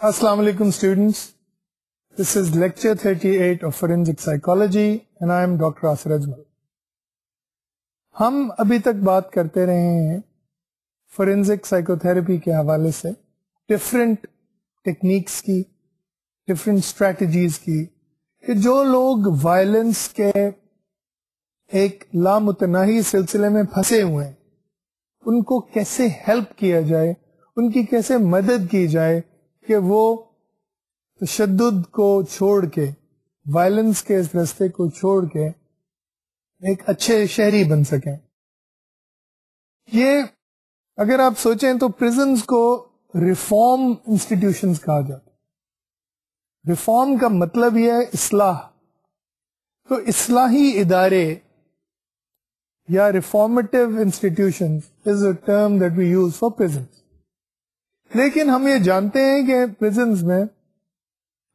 Assalamu alaikum students. This is lecture 38 of forensic psychology and I am Dr. Asir Ajmal. ہم ابھی تک بات کرتے رہے ہیں فورینزک سائیکوتھیراپی کے حوالے سے ڈفرینٹ ٹیکنیکس کی، ڈفرینٹ اسٹریٹجیز کی، کہ جو لوگ وائلنس کے ایک لامتناہی سلسلے میں پھنسے ہوئے ہیں ان کو کیسے ہیلپ کیا جائے، ان کی کیسے مدد کی جائے کہ وہ تشدد کو چھوڑ کے، وائلنس کے اس رستے کو چھوڑ کے ایک اچھے شہری بن سکیں. یہ اگر آپ سوچیں تو پرزنز کو ریفارم انسٹیٹیوشنز کہا جاتا ہے. ریفارم کا مطلب یہ ہے اصلاح. تو اصلاحی ادارے یا reformative institutions is a term that we use for prisons. لیکن ہم یہ جانتے ہیں کہ پرزنز میں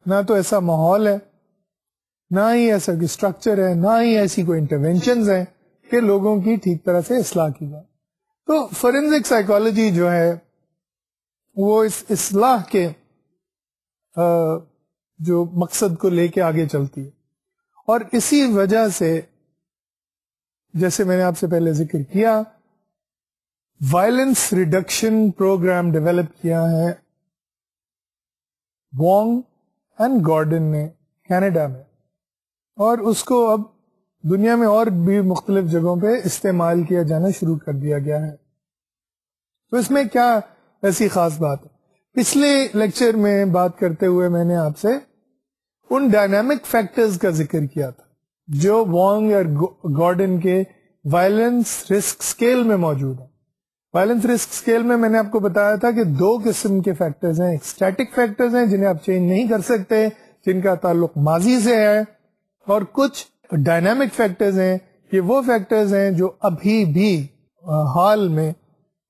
نہ تو ایسا ماحول ہے، نہ ہی ایسا کوئی اسٹرکچر ہے، نہ ہی ایسی کوئی انٹرونشنز ہیں کہ لوگوں کی ٹھیک طرح سے اصلاح کی جائے. تو فورینزک سائیکالوجی جو ہے وہ اس اصلاح کے جو مقصد کو لے کے آگے چلتی ہے، اور اسی وجہ سے جیسے میں نے آپ سے پہلے ذکر کیا وائلنس ریڈکشن پروگرام ڈیولپ کیا ہے وانگ اینڈ گارڈن نے کینیڈا میں، اور اس کو اب دنیا میں اور بھی مختلف جگہوں پہ استعمال کیا جانا شروع کر دیا گیا ہے. تو اس میں کیا ایسی خاص بات ہے؟ پچھلے لیکچر میں بات کرتے ہوئے میں نے آپ سے ان ڈائنامک فیکٹرز کا ذکر کیا تھا جو وانگ اور گارڈن کے وائلنس رسک اسکیل میں موجود ہیں. وائلنس رسک اسکیل میں نے آپ کو بتایا تھا کہ دو قسم کے فیکٹرز ہیں. ایک اسٹیٹک فیکٹرز ہیں جنہیں آپ چینج نہیں کر سکتے، جن کا تعلق ماضی سے ہے، اور کچھ ڈائنامک فیکٹرز ہیں. یہ وہ فیکٹرز ہیں جو ابھی بھی حال میں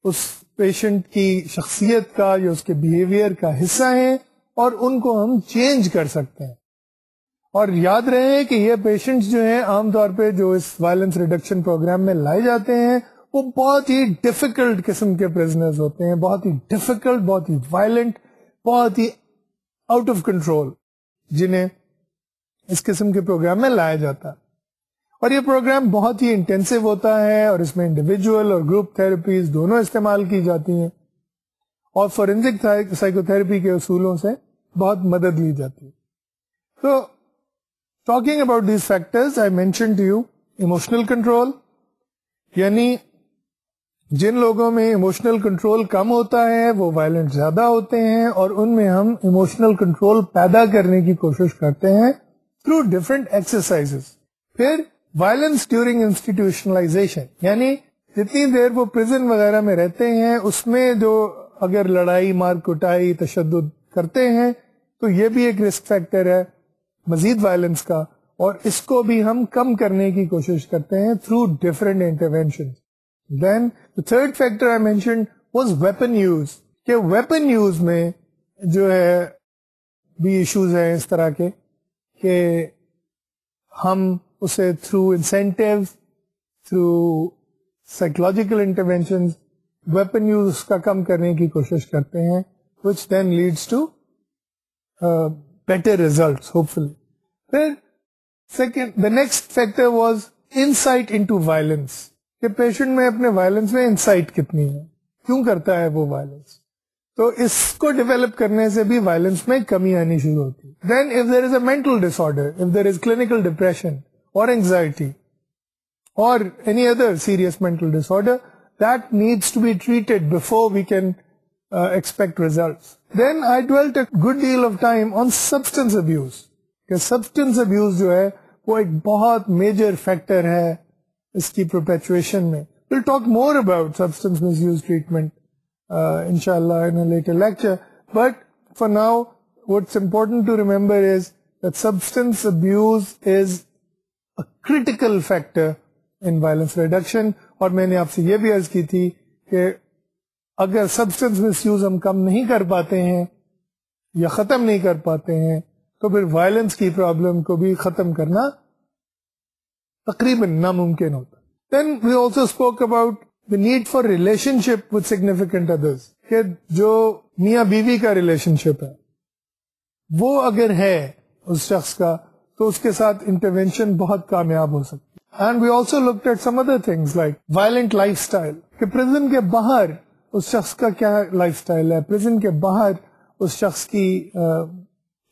اس پیشنٹ کی شخصیت کا یا اس کے بیہیویئر کا حصہ ہیں اور ان کو ہم چینج کر سکتے ہیں. اور یاد رہے کہ یہ پیشنٹس جو ہیں عام طور پہ جو اس وائلنس ریڈکشن پروگرام میں لائے جاتے ہیں وہ بہت ہی ڈیفیکلٹ قسم کے پرزنرز ہوتے ہیں، بہت ہی ڈیفیکلٹ، بہت ہی وائلنٹ، بہت ہی آؤٹ آف کنٹرول، جنہیں اس قسم کے پروگرام میں لایا جاتا ہے. اور یہ پروگرام بہت ہی انٹینسو ہوتا ہے اور اس میں انڈیویجول اور گروپ تھراپیز دونوں استعمال کی جاتی ہیں، اور فورینزک سائیکو تھراپی کے اصولوں سے بہت مدد لی جاتی ہے. تو talking about these factors I mention to you emotional control, یعنی جن لوگوں میں ایموشنل کنٹرول کم ہوتا ہے وہ وائلنٹ زیادہ ہوتے ہیں، اور ان میں ہم ایموشنل کنٹرول پیدا کرنے کی کوشش کرتے ہیں تھرو ڈفرنٹ ایکسرسائزز. پھر وائلنس ڈیورنگ انسٹیٹیوشنلائزیشن، یعنی جتنی دیر وہ پرزن وغیرہ میں رہتے ہیں اس میں جو اگر لڑائی مار کٹائی تشدد کرتے ہیں تو یہ بھی ایک رسک فیکٹر ہے مزید وائلنس کا، اور اس کو بھی ہم کم کرنے کی کوشش کرتے ہیں through different intervention. Then the third factor I mentioned was weapon use، کہ weapon use میں جو ہے بھی ایشوز ہیں اس طرح کے کہ ہم اسے through incentives، through psychological interventions weapon use کا کم کرنے کی کوشش کرتے ہیں، which then leads to better results hopefully. پھر second the next factor was insight into violence، کہ پیشنٹ میں اپنے وائلنس میں انسائٹ کتنی ہے، کیوں کرتا ہے وہ وائلنس. تو اس کو ڈیولپ کرنے سے بھی وائلنس میں کمی آنی شروع ہوتی. Then if there is a mental disorder, if there is clinical depression اور اینگزائٹی اور any other serious mental disorder, that needs to be treated before we can expect results. Then I dwelt a good deal of time on substance abuse, کہ substance abuse جو ہے وہ ایک بہت major factor ہے اس کی پرپیچویشن میں. We'll talk more about substance misuse treatment inshallah in a later lecture, but for now what's important to remember is that substance abuse is a critical factor in violence reduction. اور میں نے آپ سے یہ بھی عرض کی تھی کہ اگر substance misuse ہم کم نہیں کر پاتے ہیں یا ختم نہیں کر پاتے ہیں تو پھر وائلنس کی پرابلم کو بھی ختم کرنا تقریباً ناممکن ہوتا. Then we also spoke about the need for relationship with significant others، کہ جو میاں بیوی کا ریلیشن شپ ہے وہ اگر ہے اس شخص کا تو اس کے ساتھ انٹرونشن بہت کامیاب ہو سکتی ہے. And we also looked at some other things like violent life style, کہ پرزن کے باہر اس شخص کا کیا لائف اسٹائل ہے, پرزن کے باہر اس شخص کی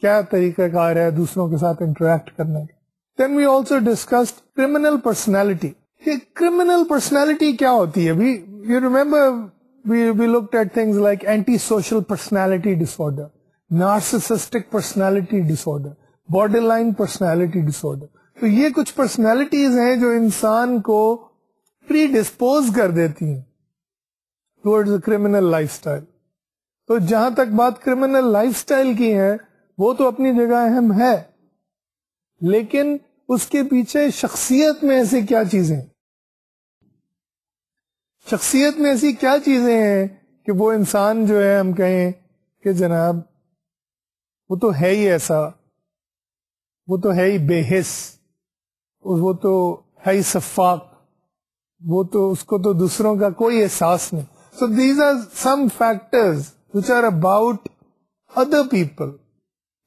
کیا طریقہ کار ہے دوسروں کے ساتھ انٹریکٹ کرنے کا. Then we also discussed criminal personality, کہ کرمنل پرسنالٹی کیا ہوتی ہے. You remember we looked at things like antisocial personality disorder, narcissistic personality disorder, borderline personality disorder. تو یہ کچھ پرسنالٹیز ہیں جو انسان کو پری ڈسپوز کر دیتی ہیں towards a criminal life style. تو جہاں تک بات کرمنل لائف اسٹائل کی ہے وہ تو اپنی جگہ اہم ہے, لیکن اس کے پیچھے شخصیت میں ایسی کیا چیزیں ہیں, شخصیت میں ایسی کیا چیزیں ہیں کہ وہ انسان جو ہے ہم کہیں کہ جناب وہ تو ہے ہی ایسا, وہ تو ہے ہی بے حس, وہ تو ہے ہی سفاق, وہ تو اس کو تو دوسروں کا کوئی احساس نہیں. So these are some factors which are about other people,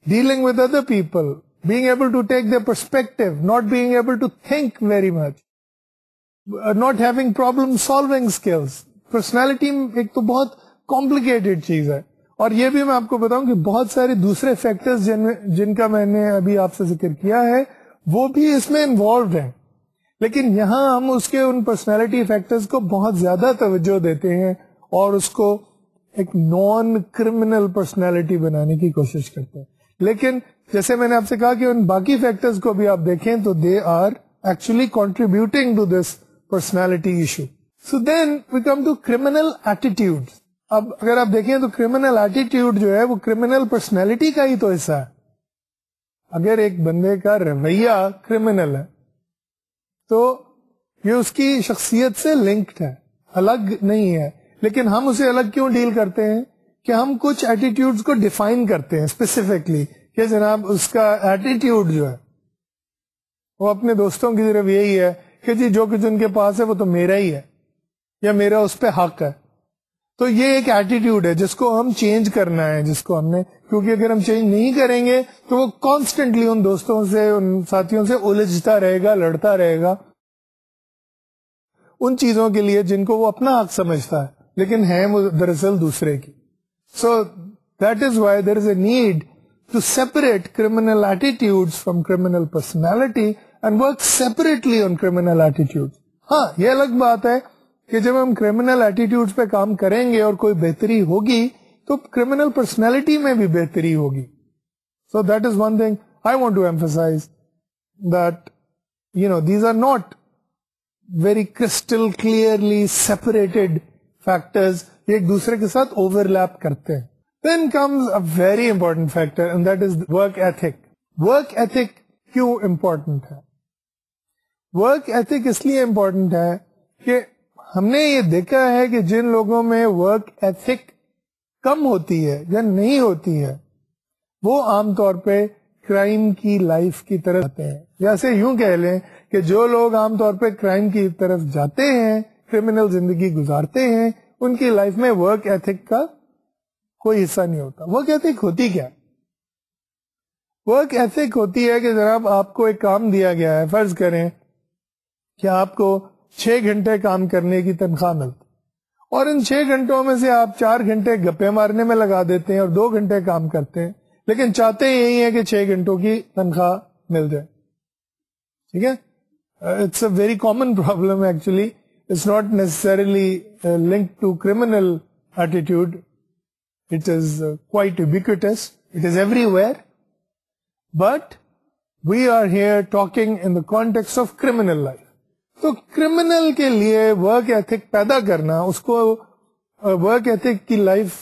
dealing with other people, being able to take their perspective, not being able to think very much, not having problem solving skills. Personality ایک تو بہت complicated چیز ہے, اور یہ بھی میں آپ کو بتاؤں کہ بہت سارے دوسرے فیکٹرز جن کا میں نے ابھی آپ سے ذکر کیا ہے وہ بھی اس میں انوالوڈ ہیں, لیکن یہاں ہم اس کے ان پرسنالٹی فیکٹرز کو بہت زیادہ توجہ دیتے ہیں اور اس کو ایک نان کرمنل پرسنالٹی بنانے کی کوشش کرتے ہیں. لیکن جیسے میں نے آپ سے کہا کہ ان باقی فیکٹرز کو بھی آپ دیکھیں تو they are actually contributing to this personality issue. So then we come to criminal attitude. اب اگر آپ دیکھیں تو کرمنل ایٹیٹیوڈ جو ہے وہ کرمنل پرسنالٹی کا ہی تو حصہ ہے. اگر ایک بندے کا رویہ کرمنل ہے تو یہ اس کی شخصیت سے لنکڈ ہے, الگ نہیں ہے. لیکن ہم اسے الگ کیوں ڈیل کرتے ہیں کہ ہم کچھ ایٹیٹیوڈز کو ڈیفائن کرتے ہیں اسپیسیفکلی, کہ جناب اس کا ایٹیٹیوڈ جو ہے وہ اپنے دوستوں کی طرف یہی ہے کہ جی جو کچھ ان کے پاس ہے وہ تو میرا ہی ہے یا میرا اس پہ حق ہے. تو یہ ایک ایٹیٹیوڈ ہے جس کو ہم چینج کرنا ہے, جس کو ہم نے, کیونکہ اگر ہم چینج نہیں کریں گے تو وہ کانسٹنٹلی ان دوستوں سے, ان ساتھیوں سے الجھتا رہے گا, لڑتا رہے گا ان چیزوں کے لیے جن کو وہ اپنا حق سمجھتا ہے لیکن ہیں وہ دراصل دوسرے کی. So that is why there is a need to separate criminal attitudes from criminal personality and work separately on criminal attitudes. ہاں یہ الگ بات ہے کہ جب ہم کرمنل ایٹیٹیوڈز پہ کام کریں گے اور کوئی بہتری ہوگی تو کرمنل پرسنالٹی میں بھی بہتری ہوگی. So that is one thing I want to emphasise that you know these are not very crystal clearly separated factors, ایک دوسرے کے ساتھ اوور لیپ کرتے ہیں. Then comes a very important factor and that is work ethic. Work ethic کیوں important ہے؟ Work ethic اس لیے امپورٹنٹ ہے کہ ہم نے یہ دیکھا ہے کہ جن لوگوں میں ورک ایتھک کم ہوتی ہے یا نہیں ہوتی ہے وہ عام طور پہ کرائم کی لائف کی طرف جاتے ہیں, یا ایسے یوں کہہ لیں کہ جو لوگ عام طور پہ کرائم کی طرف جاتے ہیں, کرمنل زندگی گزارتے ہیں, ان کی لائف میں ورک ایتھک کا کوئی حصہ نہیں ہوتا. ورک ایتھک ہوتی کیا؟ ورک ایتھک ہوتی ہے کہ جناب آپ کو ایک کام دیا گیا ہے, فرض کریں کہ آپ کو 6 گھنٹے کام کرنے کی تنخواہ ملتی, اور ان 6 گھنٹوں میں سے آپ 4 گھنٹے گپے مارنے میں لگا دیتے ہیں اور 2 گھنٹے کام کرتے ہیں, لیکن چاہتے یہی ہے کہ 6 گھنٹوں کی تنخواہ مل جائے. ٹھیک ہے, it's a very common problem actually. It's not necessarily linked to criminal attitude. It is quite ubiquitous. It is everywhere. But we are here talking in the context of criminal life. تو criminal کے لیے work ethic پیدا کرنا, اس کو work ethic کی life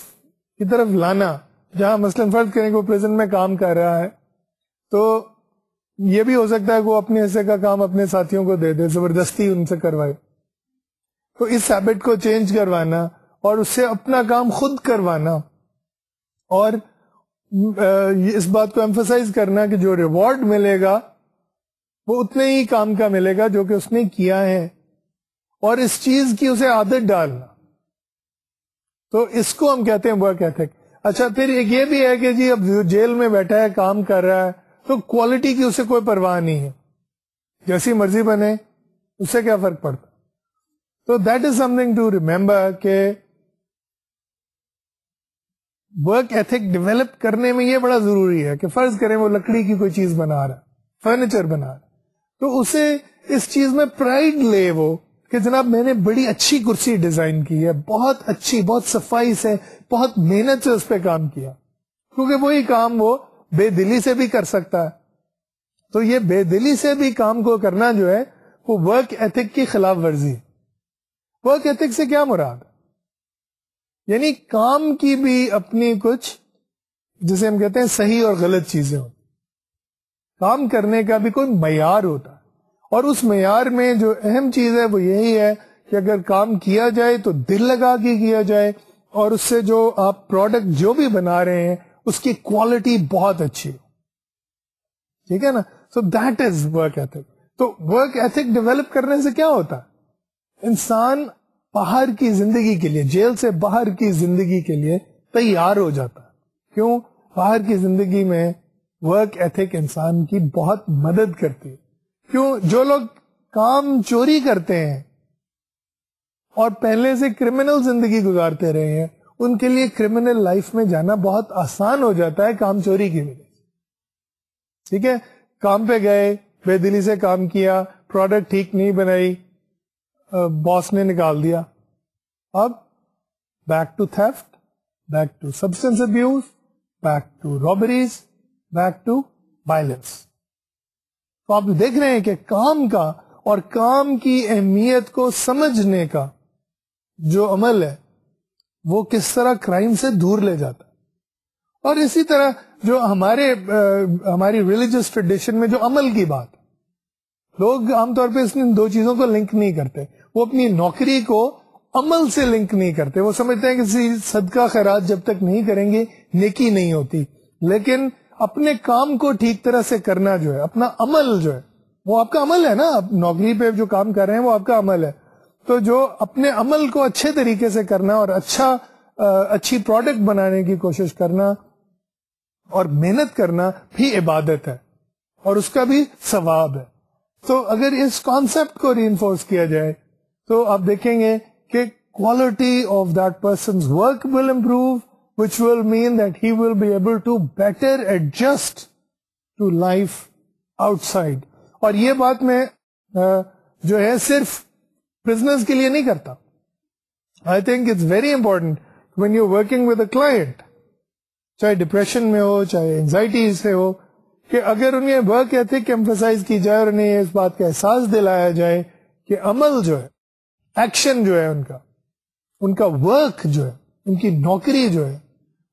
کی طرف لانا, جہاں مثلاً فرض کریں کہ وہ پریزن میں کام کر رہا ہے تو یہ بھی ہو سکتا ہے کہ وہ اپنے حصے کا کام اپنے ساتھیوں کو دے دے, زبردستی ان سے کروائے. تو اس ہیبٹ کو چینج کروانا اور اس سے اپنا کام خود کروانا, اور اس بات کو ایمفسائز کرنا کہ جو ریوارڈ ملے گا وہ اتنے ہی کام کا ملے گا جو کہ اس نے کیا ہے, اور اس چیز کی اسے عادت ڈالنا. تو اس کو ہم کہتے ہیں ورک ایتھک. اچھا پھر ایک یہ بھی ہے کہ جی اب جیل میں بیٹھا ہے, کام کر رہا ہے, تو کوالٹی کی اسے کوئی پرواہ نہیں ہے, جیسی مرضی بنے, اس سے کیا فرق پڑتا. تو that is something to remember کہ ورک ایتھک ڈیولپ کرنے میں یہ بڑا ضروری ہے کہ فرض کریں وہ لکڑی کی کوئی چیز بنا رہا ہے, فرنیچر بنا رہا ہے, تو اسے اس چیز میں پرائڈ لے وہ کہ جناب میں نے بڑی اچھی کرسی ڈیزائن کی ہے, بہت اچھی, بہت صفائی سے, بہت محنت سے اس پہ کام کیا, کیونکہ وہی کام وہ بے دلی سے بھی کر سکتا ہے. تو یہ بے دلی سے بھی کام کو کرنا جو ہے وہ ورک ایتھک کی خلاف ورزی ہے. ورک ایتھک سے کیا مراد ہے؟ یعنی کام کی بھی اپنی کچھ, جسے ہم کہتے ہیں صحیح اور غلط چیزیں ہوتی, کام کرنے کا بھی کوئی معیار ہوتا ہے, اور اس معیار میں جو اہم چیز ہے وہ یہی ہے کہ اگر کام کیا جائے تو دل لگا کے کیا جائے, اور اس سے جو آپ پروڈکٹ جو بھی بنا رہے ہیں اس کی کوالٹی بہت اچھی ہو. ٹھیک ہے نا. سو دیٹ از ورک ایتھک. تو ورک ایتھک ڈیولپ کرنے سے کیا ہوتا ہے, انسان باہر کی زندگی کے لیے, جیل سے باہر کی زندگی کے لیے تیار ہو جاتا ہے. کیوں؟ باہر کی زندگی میں ورک ایتھک انسان کی بہت مدد کرتی ہے. کیوں؟ جو لوگ کام چوری کرتے ہیں اور پہلے سے کرمنل زندگی گزارتے رہے ہیں, ان کے لیے کرمنل لائف میں جانا بہت آسان ہو جاتا ہے کام چوری کی وجہ سے. ٹھیک ہے, کام پہ گئے, بے دلی سے کام کیا, پروڈکٹ ٹھیک نہیں بنائی, باس نے نکال دیا, اب back to theft, back to substance abuse, back to robberies, back to violence. تو آپ دیکھ رہے ہیں کہ کام کا اور کام کی اہمیت کو سمجھنے کا جو عمل ہے وہ کس طرح کرائم سے دور لے جاتا ہے. اور اسی طرح جو ہماری ریلیجس ٹریڈیشن میں جو عمل کی بات ہے, لوگ عام طور پہ اس دو چیزوں کو لنک نہیں کرتے. وہ اپنی نوکری کو عمل سے لنک نہیں کرتے. وہ سمجھتے ہیں کہ صدقہ خیرات جب تک نہیں کریں گے نیکی نہیں ہوتی. لیکن اپنے کام کو ٹھیک طرح سے کرنا جو ہے, اپنا عمل جو ہے وہ آپ کا عمل ہے نا. آپ نوکری پہ جو کام کر رہے ہیں وہ آپ کا عمل ہے. تو جو اپنے عمل کو اچھے طریقے سے کرنا اور اچھی پروڈکٹ بنانے کی کوشش کرنا اور محنت کرنا بھی عبادت ہے, اور اس کا بھی ثواب ہے. تو اگر اس کانسیپٹ کو ری انفورس کیا جائے تو آپ دیکھیں گے کہ quality of that person's work will improve, which will mean that he will be able to better adjust to life outside. اور یہ بات میں جو ہے صرف بزنس کے لیے نہیں کرتا. I think it's very important when you're working with a client, چاہے ڈپریشن میں ہو, چاہے انزائٹی سے ہو, کہ اگر انہیں ورک ایتھک ایمفسائز کی جائے اور انہیں اس بات کا احساس دلایا جائے کہ عمل جو ہے, ایکشن جو ہے ان کا ورک جو ہے, ان کی نوکری جو ہے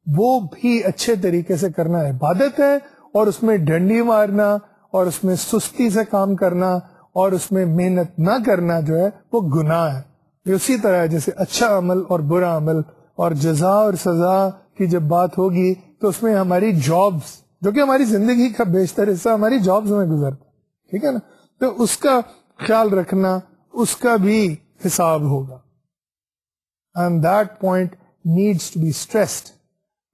وہ بھی اچھے طریقے سے کرنا عبادت ہے, اور اس میں ڈنڈی مارنا اور اس میں سستی سے کام کرنا اور اس میں محنت نہ کرنا جو ہے وہ گناہ ہے. اسی طرح جیسے اچھا عمل اور برا عمل اور جزا اور سزا کی جب بات ہوگی تو اس میں ہماری جابز, جو کہ ہماری زندگی کا بیشتر حصہ ہماری جابز میں گزرتا, ٹھیک ہے نا, تو اس کا خیال رکھنا, اس کا بھی حساب ہوگا. And that point needs to be stressed.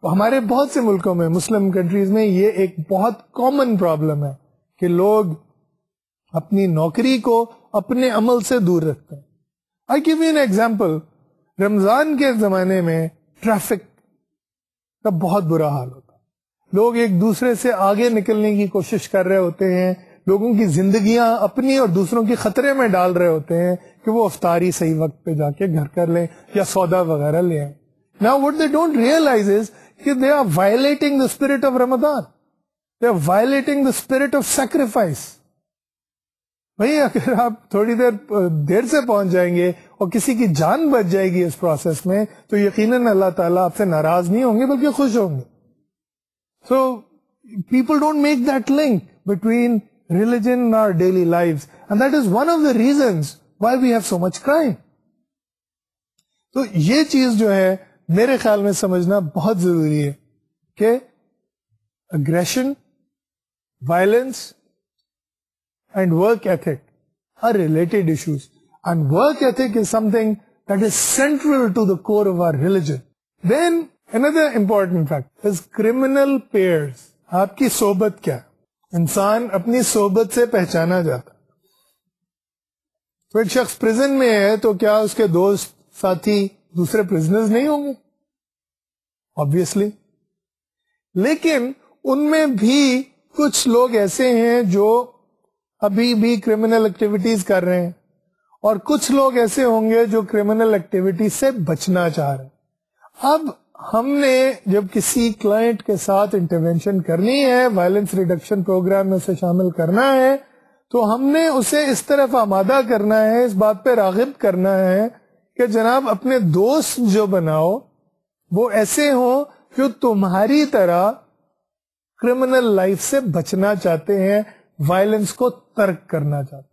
ہمارے بہت سے ملکوں میں, مسلم کنٹریز میں, یہ ایک بہت کامن پرابلم ہے کہ لوگ اپنی نوکری کو اپنے عمل سے دور رکھتے ہیں. آئی گیو یو این ایگزامپل. رمضان کے زمانے میں ٹریفک کا بہت برا حال ہوتا ہے. لوگ ایک دوسرے سے آگے نکلنے کی کوشش کر رہے ہوتے ہیں, لوگوں کی زندگیاں اپنی اور دوسروں کی خطرے میں ڈال رہے ہوتے ہیں کہ وہ افطاری صحیح وقت پہ جا کے گھر کر لیں یا سودا وغیرہ لے آئیں. Now what they don't realize is that they are violating the spirit of Ramadan. They are violating the spirit of sacrifice. بھئی اگر آپ تھوڑی دیر سے پہنچ جائیں گے اور کسی کی جان بچ جائے گی اس پروسیس میں تو یقیناً اللہ تعالیٰ آپ سے ناراض نہیں ہوں گے بلکہ خوش ہوں گے. So people don't make that link between religion and our daily lives, and that is one of the reasons why we have so much crime. تو یہ چیز جو ہے میرے خیال میں سمجھنا بہت ضروری ہے کہ aggression, violence and work ethic are related issues, and work ethic is something that is central to the core of our religion. Then Another important fact is criminal pairs. آپ کی صحبت کیا ہے؟ انسان اپنی صحبت سے پہچانا جاتا. تو ایک شخص پرزن میں ہے تو کیا اس کے دوست ساتھی دوسرے پرزنرز نہیں ہوں گے؟ Obviously. لیکن ان میں بھی کچھ لوگ ایسے ہیں جو ابھی بھی کرمنل ایکٹیویٹیز کر رہے ہیں اور کچھ لوگ ایسے ہوں گے جو کرمنل ایکٹیویٹیز سے بچنا چاہ رہے ہیں. اب ہم نے جب کسی کلائنٹ کے ساتھ انٹرونشن کرنی ہے، وائلنس ریڈکشن پروگرام میں اسے شامل کرنا ہے، تو ہم نے اسے اس طرف آمادہ کرنا ہے، اس بات پہ راغب کرنا ہے کہ جناب اپنے دوست جو بناؤ وہ ایسے ہوں جو تمہاری طرح کرمنل لائف سے بچنا چاہتے ہیں، وائلنس کو ترک کرنا چاہتے ہیں.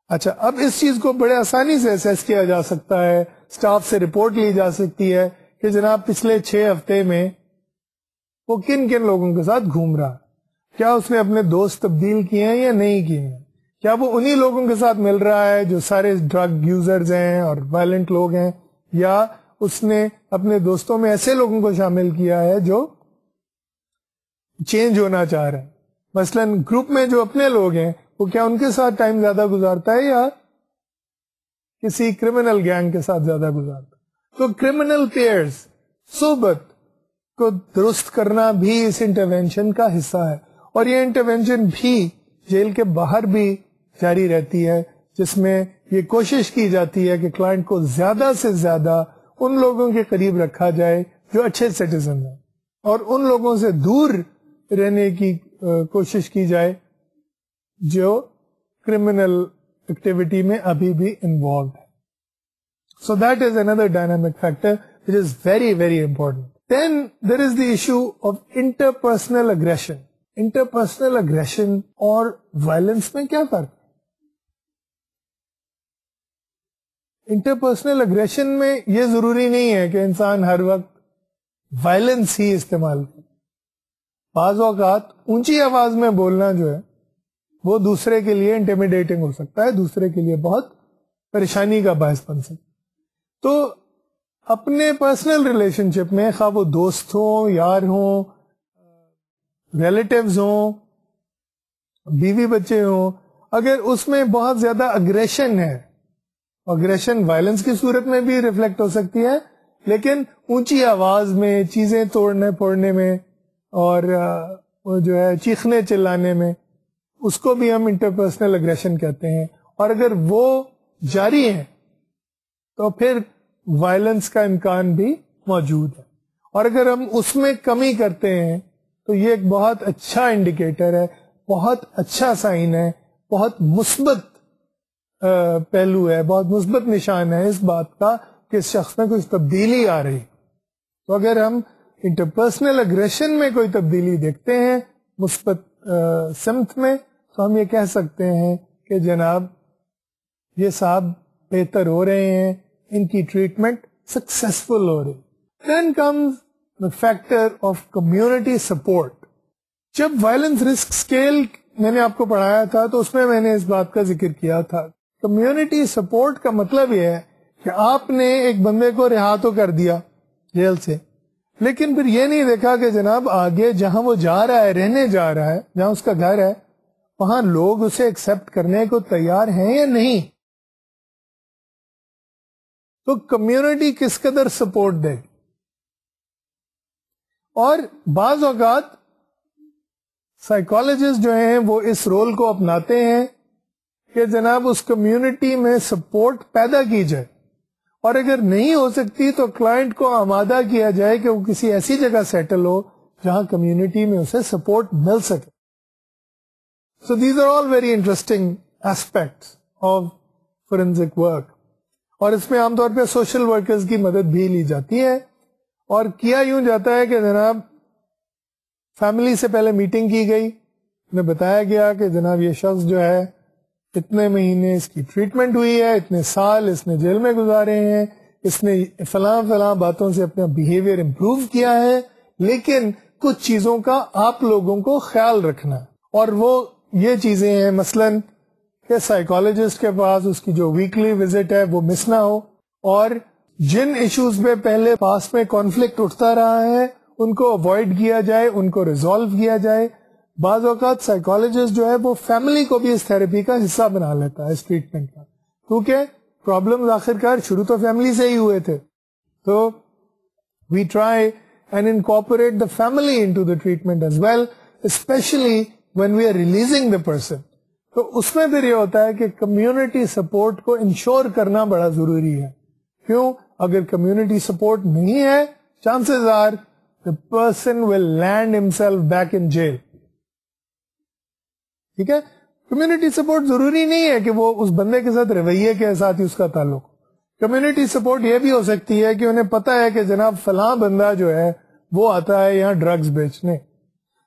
اچھا، اب اس چیز کو بڑے آسانی سے اسیس کیا جا سکتا ہے، سٹاف سے رپورٹ لی جا سکتی ہے کہ جناب پچھلے 6 ہفتے میں وہ کن کن لوگوں کے ساتھ گھوم رہا ہے، کیا اس نے اپنے دوست تبدیل کیے ہیں یا نہیں کیے ہیں، کیا وہ انہی لوگوں کے ساتھ مل رہا ہے جو سارے ڈرگ یوزرز ہیں اور وائلنٹ لوگ ہیں، یا اس نے اپنے دوستوں میں ایسے لوگوں کو شامل کیا ہے جو چینج ہونا چاہ رہے ہیں. مثلا گروپ میں جو اپنے لوگ ہیں وہ کیا ان کے ساتھ ٹائم زیادہ گزارتا ہے یا کسی کرمنل گینگ کے ساتھ زیادہ گزارتا ہے. تو کرمنل پیئرز، صحبت کو درست کرنا بھی اس انٹرونشن کا حصہ ہے، اور یہ انٹرونشن بھی جیل کے باہر بھی جاری رہتی ہے، جس میں یہ کوشش کی جاتی ہے کہ کلائنٹ کو زیادہ سے زیادہ ان لوگوں کے قریب رکھا جائے جو اچھے سٹیزن ہیں، اور ان لوگوں سے دور رہنے کی کوشش کی جائے جو کرمنل ایکٹیویٹی میں ابھی بھی انوالوڈ ہے. So that is inner dynamic factor which is very very important. Then there is the issue of interpersonal aggression. Interpersonal aggression اور وائلنس میں کیا فرق ہے؟ انٹرپرسنل اگریشن میں یہ ضروری نہیں ہے کہ انسان ہر وقت وائلنس ہی استعمال کرے. بعض اوقات اونچی آواز میں بولنا جو ہے وہ دوسرے کے لیے انٹیمیڈیٹنگ ہو سکتا ہے، دوسرے کے لیے بہت پریشانی کا باعث بن سکتا ہے. تو اپنے پرسنل ریلیشن شپ میں، خواہ وہ دوست ہوں، یار ہوں، ریلیٹیوز ہوں، بیوی بچے ہوں، اگر اس میں بہت زیادہ اگریشن ہے، اگریشن وائلنس کی صورت میں بھی ریفلیکٹ ہو سکتی ہے، لیکن اونچی آواز میں چیزیں توڑنے پھوڑنے میں اور وہ جو ہے چیخنے چلانے میں، اس کو بھی ہم انٹرپرسنل اگریشن کہتے ہیں. اور اگر وہ جاری ہے تو پھر وائلنس کا امکان بھی موجود ہے. اور اگر ہم اس میں کمی کرتے ہیں تو یہ ایک بہت اچھا انڈیکیٹر ہے، بہت اچھا سائن ہے، بہت مثبت پہلو ہے، بہت مثبت نشان ہے اس بات کا کہ اس شخص میں کچھ تبدیلی آ رہی. تو اگر ہم انٹرپرسنل اگریشن میں کوئی تبدیلی دیکھتے ہیں مثبت سمت میں، تو ہم یہ کہہ سکتے ہیں کہ جناب یہ صاحب بہتر ہو رہے ہیں، ان کی ٹریٹمنٹ سکسیسفل ہو رہی. Then comes the factor of community support. جب وائلنس رسک اسکیل میں نے آپ کو پڑھایا تھا تو اس میں نے اس بات کا ذکر کیا تھا. کمیونٹی سپورٹ کا مطلب یہ ہے کہ آپ نے ایک بندے کو رہا تو کر دیا جیل سے، لیکن پھر یہ نہیں دیکھا کہ جناب آگے جہاں وہ جا رہا ہے، رہنے جا رہا ہے، جہاں اس کا گھر ہے، وہاں لوگ اسے ایکسپٹ کرنے کو تیار ہیں یا نہیں. تو کمیونٹی کس قدر سپورٹ دے گی. اور بعض اوقات سائیکالوجسٹ جو ہیں وہ اس رول کو اپناتے ہیں کہ جناب اس کمیونٹی میں سپورٹ پیدا کی جائے، اور اگر نہیں ہو سکتی تو کلائنٹ کو آمادہ کیا جائے کہ وہ کسی ایسی جگہ سیٹل ہو جہاں کمیونٹی میں اسے سپورٹ مل سکے. So these are all very interesting aspects of forensic work. اور اس میں عام طور پہ سوشل ورکرز کی مدد بھی لی جاتی ہے، اور کیا یوں جاتا ہے کہ جناب فیملی سے پہلے میٹنگ کی گئی، انہیں بتایا گیا کہ جناب یہ شخص جو ہے اتنے مہینے اس کی ٹریٹمنٹ ہوئی ہے، اتنے سال اس نے جیل میں گزارے ہیں، اس نے فلاں فلاں باتوں سے اپنا بیہیویئر امپروو کیا ہے، لیکن کچھ چیزوں کا آپ لوگوں کو خیال رکھنا ہے. اور وہ یہ چیزیں ہیں مثلاً کہ سائیکالوجسٹ کے پاس اس کی جو ویکلی وزٹ ہے وہ مس نہ ہو، اور جن ایشوز پہ پہلے پاس میں کانفلکٹ اٹھتا رہا ہے ان کو اوائڈ کیا جائے, ان کو ریزالو کیا جائے. بعض اوقات سائیکالوجسٹ جو ہے وہ فیملی کو بھی اس تھراپی کا حصہ بنا لیتا ہے, اس ٹریٹمنٹ کا, کیونکہ پرابلم آخرکار شروع تو فیملی سے ہی ہوئے تھے. تو we try and incorporate the family into the treatment as well, especially when we are releasing the person. تو اس میں پھر یہ ہوتا ہے کہ کمیونٹی سپورٹ کو انشور کرنا بڑا ضروری ہے. کیوں؟ اگر کمیونٹی سپورٹ نہیں ہے, chances are the person will land himself back in jail. ٹھیک ہے, کمیونٹی سپورٹ ضروری نہیں ہے کہ وہ اس بندے کے ساتھ رویے کے ساتھ ہی اس کا تعلق. کمیونٹی سپورٹ یہ بھی ہو سکتی ہے کہ انہیں پتا ہے کہ جناب فلاں بندہ جو ہے وہ آتا ہے یہاں ڈرگز بیچنے,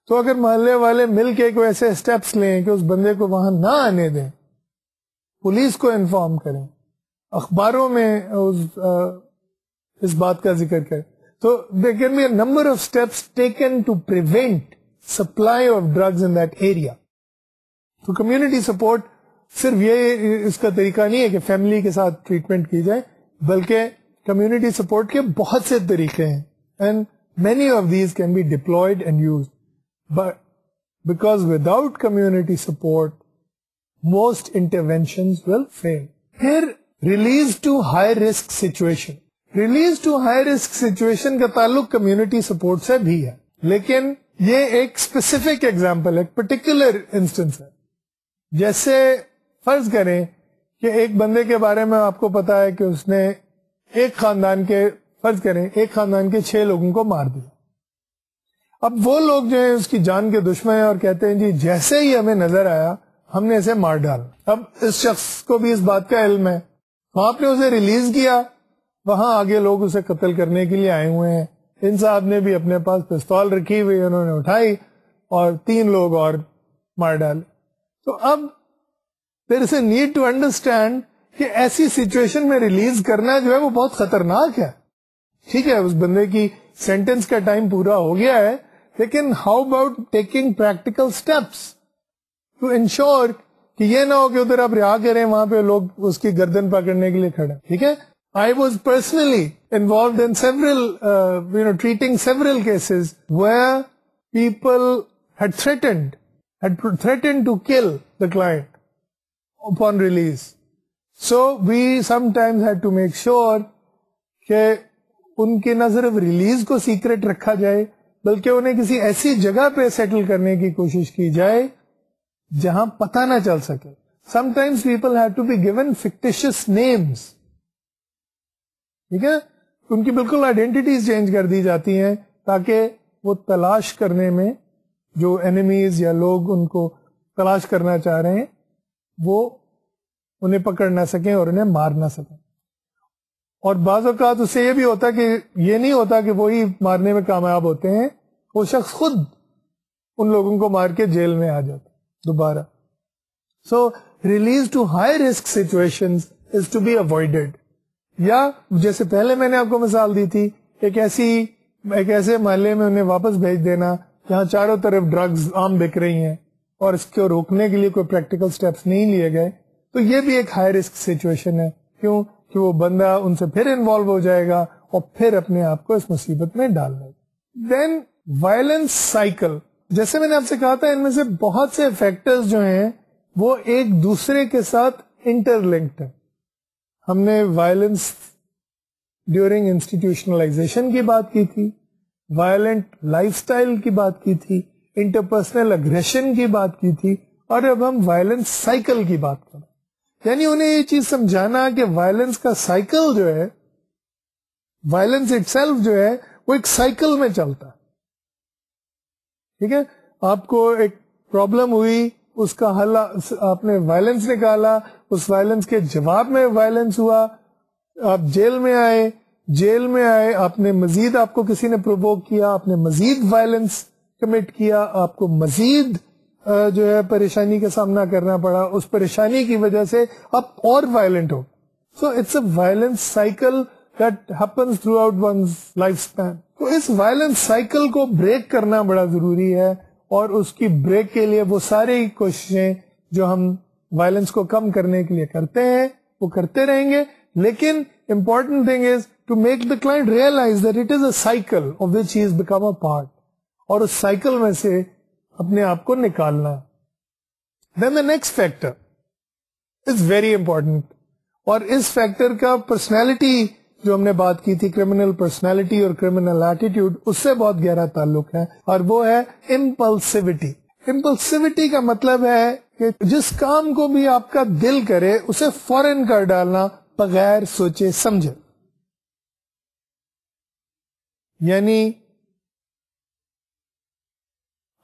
تو اگر محلے والے مل کے کوئی ایسے اسٹیپس لیں کہ اس بندے کو وہاں نہ آنے دیں, پولیس کو انفارم کریں, اخباروں میں اس بات کا ذکر کریں, so there can be a number of steps taken to prevent supply of drugs in that area. تو کمیونٹی سپورٹ صرف یہ اس کا طریقہ نہیں ہے کہ فیملی کے ساتھ ٹریٹمنٹ کی جائے, بلکہ کمیونٹی سپورٹ کے بہت سے طریقے ہیں, and many of these can be deployed and used. But because without community support, most interventions will fail. پھر release to high risk situation. Release to high risk situation کا تعلق کمیونٹی سپورٹ سے بھی ہے, لیکن یہ ایک اسپیسیفک ایگزامپل, ایک پرٹیکولر انسٹنس ہے. جیسے فرض کریں کہ ایک بندے کے بارے میں آپ کو پتا ہے کہ اس نے ایک خاندان کے 6 لوگوں کو مار دیا. اب وہ لوگ جو ہیں اس کی جان کے دشمن ہیں اور کہتے ہیں جی جیسے ہی ہمیں نظر آیا ہم نے اسے مار ڈالا. اب اس شخص کو بھی اس بات کا علم ہے, وہاں نے اسے ریلیز کیا, وہاں آگے لوگ اسے قتل کرنے کے لیے آئے ہوئے ہیں. ان صاحب نے بھی اپنے پاس پستول رکھی ہوئی, انہوں نے اٹھائی اور 3 لوگ اور مار ڈالے. تو اب دیر is a need to understand کہ ایسی سچویشن میں ریلیز کرنا جو ہے وہ بہت خطرناک ہے. ٹھیک ہے, اس بندے کی سینٹینس کا ٹائم پورا ہو گیا ہے, لیکن how about taking practical steps to ensure کہ یہ نہ ہو کہ ادھر آپ رہا کریں, وہاں پہ لوگ اس کی گردن پکڑنے کے لیے کھڑے. ٹھیک ہے, I was personally involved in several treating several cases where people had threatened to kill the client upon release. So we sometimes had to make sure کہ ان کے نہ صرف ریلیز کو سیکرٹ رکھا جائے بلکہ انہیں کسی ایسی جگہ پہ سیٹل کرنے کی کوشش کی جائے جہاں پتہ نہ چل سکے. Sometimes people had to be given fictitious names. ٹھیک ہے, ان کی بالکل آئیڈینٹیز چینج کر دی جاتی ہیں تاکہ وہ تلاش کرنے میں, جو اینیمیز یا لوگ ان کو تلاش کرنا چاہ رہے ہیں وہ انہیں پکڑ نہ سکیں اور انہیں مار نہ سکیں. اور بعض اوقات اس سے یہ بھی ہوتا کہ یہ نہیں ہوتا کہ وہی مارنے میں کامیاب ہوتے ہیں, وہ شخص خود ان لوگوں کو مار کے جیل میں آ جاتا دوبارہ. So release to high risk situations is to be avoided. یا جیسے پہلے میں نے آپ کو مثال دی تھی, ایک ایسے محلے میں انہیں واپس بھیج دینا جہاں چاروں طرف ڈرگز عام بک رہی ہیں اور اس کو روکنے کے لیے کوئی پریکٹیکل سٹیپس نہیں لیے گئے, تو یہ بھی ایک ہائی رسک سچویشن ہے. کیوں کہ وہ بندہ ان سے پھر انوالو ہو جائے گا اور پھر اپنے آپ کو اس مصیبت میں ڈال لے گا. دین وائلنس سائیکل, جیسے میں نے آپ سے کہا تھا ان میں سے بہت سے فیکٹرز جو ہیں وہ ایک دوسرے کے ساتھ انٹر لنکڈ ہیں. ہم نے وائلنس ڈیورنگ انسٹیٹیوشنلائزیشن کی بات کی تھی, وائلنٹ لائف سٹائل کی بات کی تھی, انٹرپرسنل اگریشن کی بات کی تھی, اور اب ہم وائلنس سائیکل کی بات کریں. یعنی انہیں یہ چیز سمجھانا کہ وائلنس کا سائیکل جو ہے, وائلنس اٹ سیلف جو ہے وہ ایک سائیکل میں چلتا ہے. ٹھیک ہے, آپ کو ایک پرابلم ہوئی, اس کا حل آپ نے وائلنس نکالا, اس وائلنس کے جواب میں وائلنس ہوا, آپ جیل میں آئے, آپ نے مزید, آپ کو کسی نے پرووک کیا, آپ نے مزید وائلنس کمٹ کیا, آپ کو مزید جو ہے پریشانی کا سامنا کرنا پڑا, اس پریشانی کی وجہ سے آپ اور وائلنٹ ہو. So it's a violence cycle that happens throughout one's life span. تو اس وائلنس سائیکل کو بریک کرنا بڑا ضروری ہے, اور اس کی بریک کے لیے وہ ساری کوششیں جو ہم وائلنس کو کم کرنے کے لیے کرتے ہیں وہ کرتے رہیں گے, لیکن important thing is to make the client realize that it is a cycle of which he has become a part, اور اس سائیکل میں سے اپنے آپ کو نکالنا. Then the next factor is very important, اور اس فیکٹر کا پرسنالٹی جو ہم نے بات کی تھی، کرمنل پرسنالٹی اور کرمنل ایٹیٹیوڈ، اس سے بہت گہرا تعلق ہے، اور وہ ہے امپلسیوٹی. امپلسیوٹی کا مطلب ہے کہ جس کام کو بھی آپ کا دل کرے اسے فوراً کر ڈالنا بغیر سوچے سمجھے. یعنی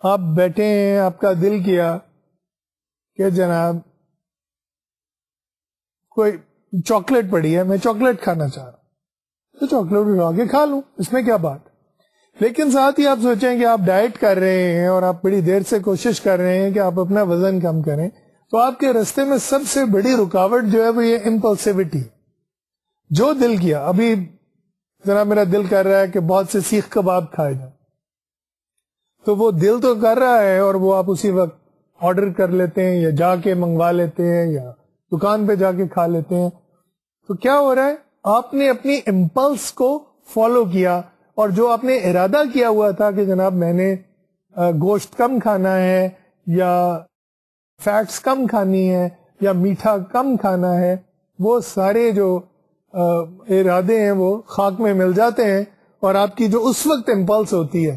آپ بیٹھے ہیں، آپ کا دل کیا کہ جناب کوئی چاکلیٹ پڑی ہے، میں چاکلیٹ کھانا چاہ رہا ہوں، تو چاکلیٹ اٹھا کے کھا لوں، اس میں کیا بات. لیکن ساتھ ہی آپ سوچیں کہ آپ ڈائٹ کر رہے ہیں اور آپ بڑی دیر سے کوشش کر رہے ہیں کہ آپ اپنا وزن کم کریں، تو آپ کے راستے میں سب سے بڑی رکاوٹ جو ہے وہ یہ امپلسیوٹی. جو دل کیا، ابھی ذرا میرا دل کر رہا ہے کہ بہت سے سیخ کباب کھائے جائیں، تو وہ دل تو کر رہا ہے اور وہ آپ اسی وقت آرڈر کر لیتے ہیں یا جا کے منگوا لیتے ہیں یا دکان پہ جا کے کھا لیتے ہیں. تو کیا ہو رہا ہے، آپ نے اپنی امپلس کو فالو کیا، اور جو آپ نے ارادہ کیا ہوا تھا کہ جناب میں نے گوشت کم کھانا ہے یا فیٹس کم کھانی ہے یا میٹھا کم کھانا ہے، وہ سارے جو ارادے ہیں وہ خاک میں مل جاتے ہیں، اور آپ کی جو اس وقت امپلس ہوتی ہے،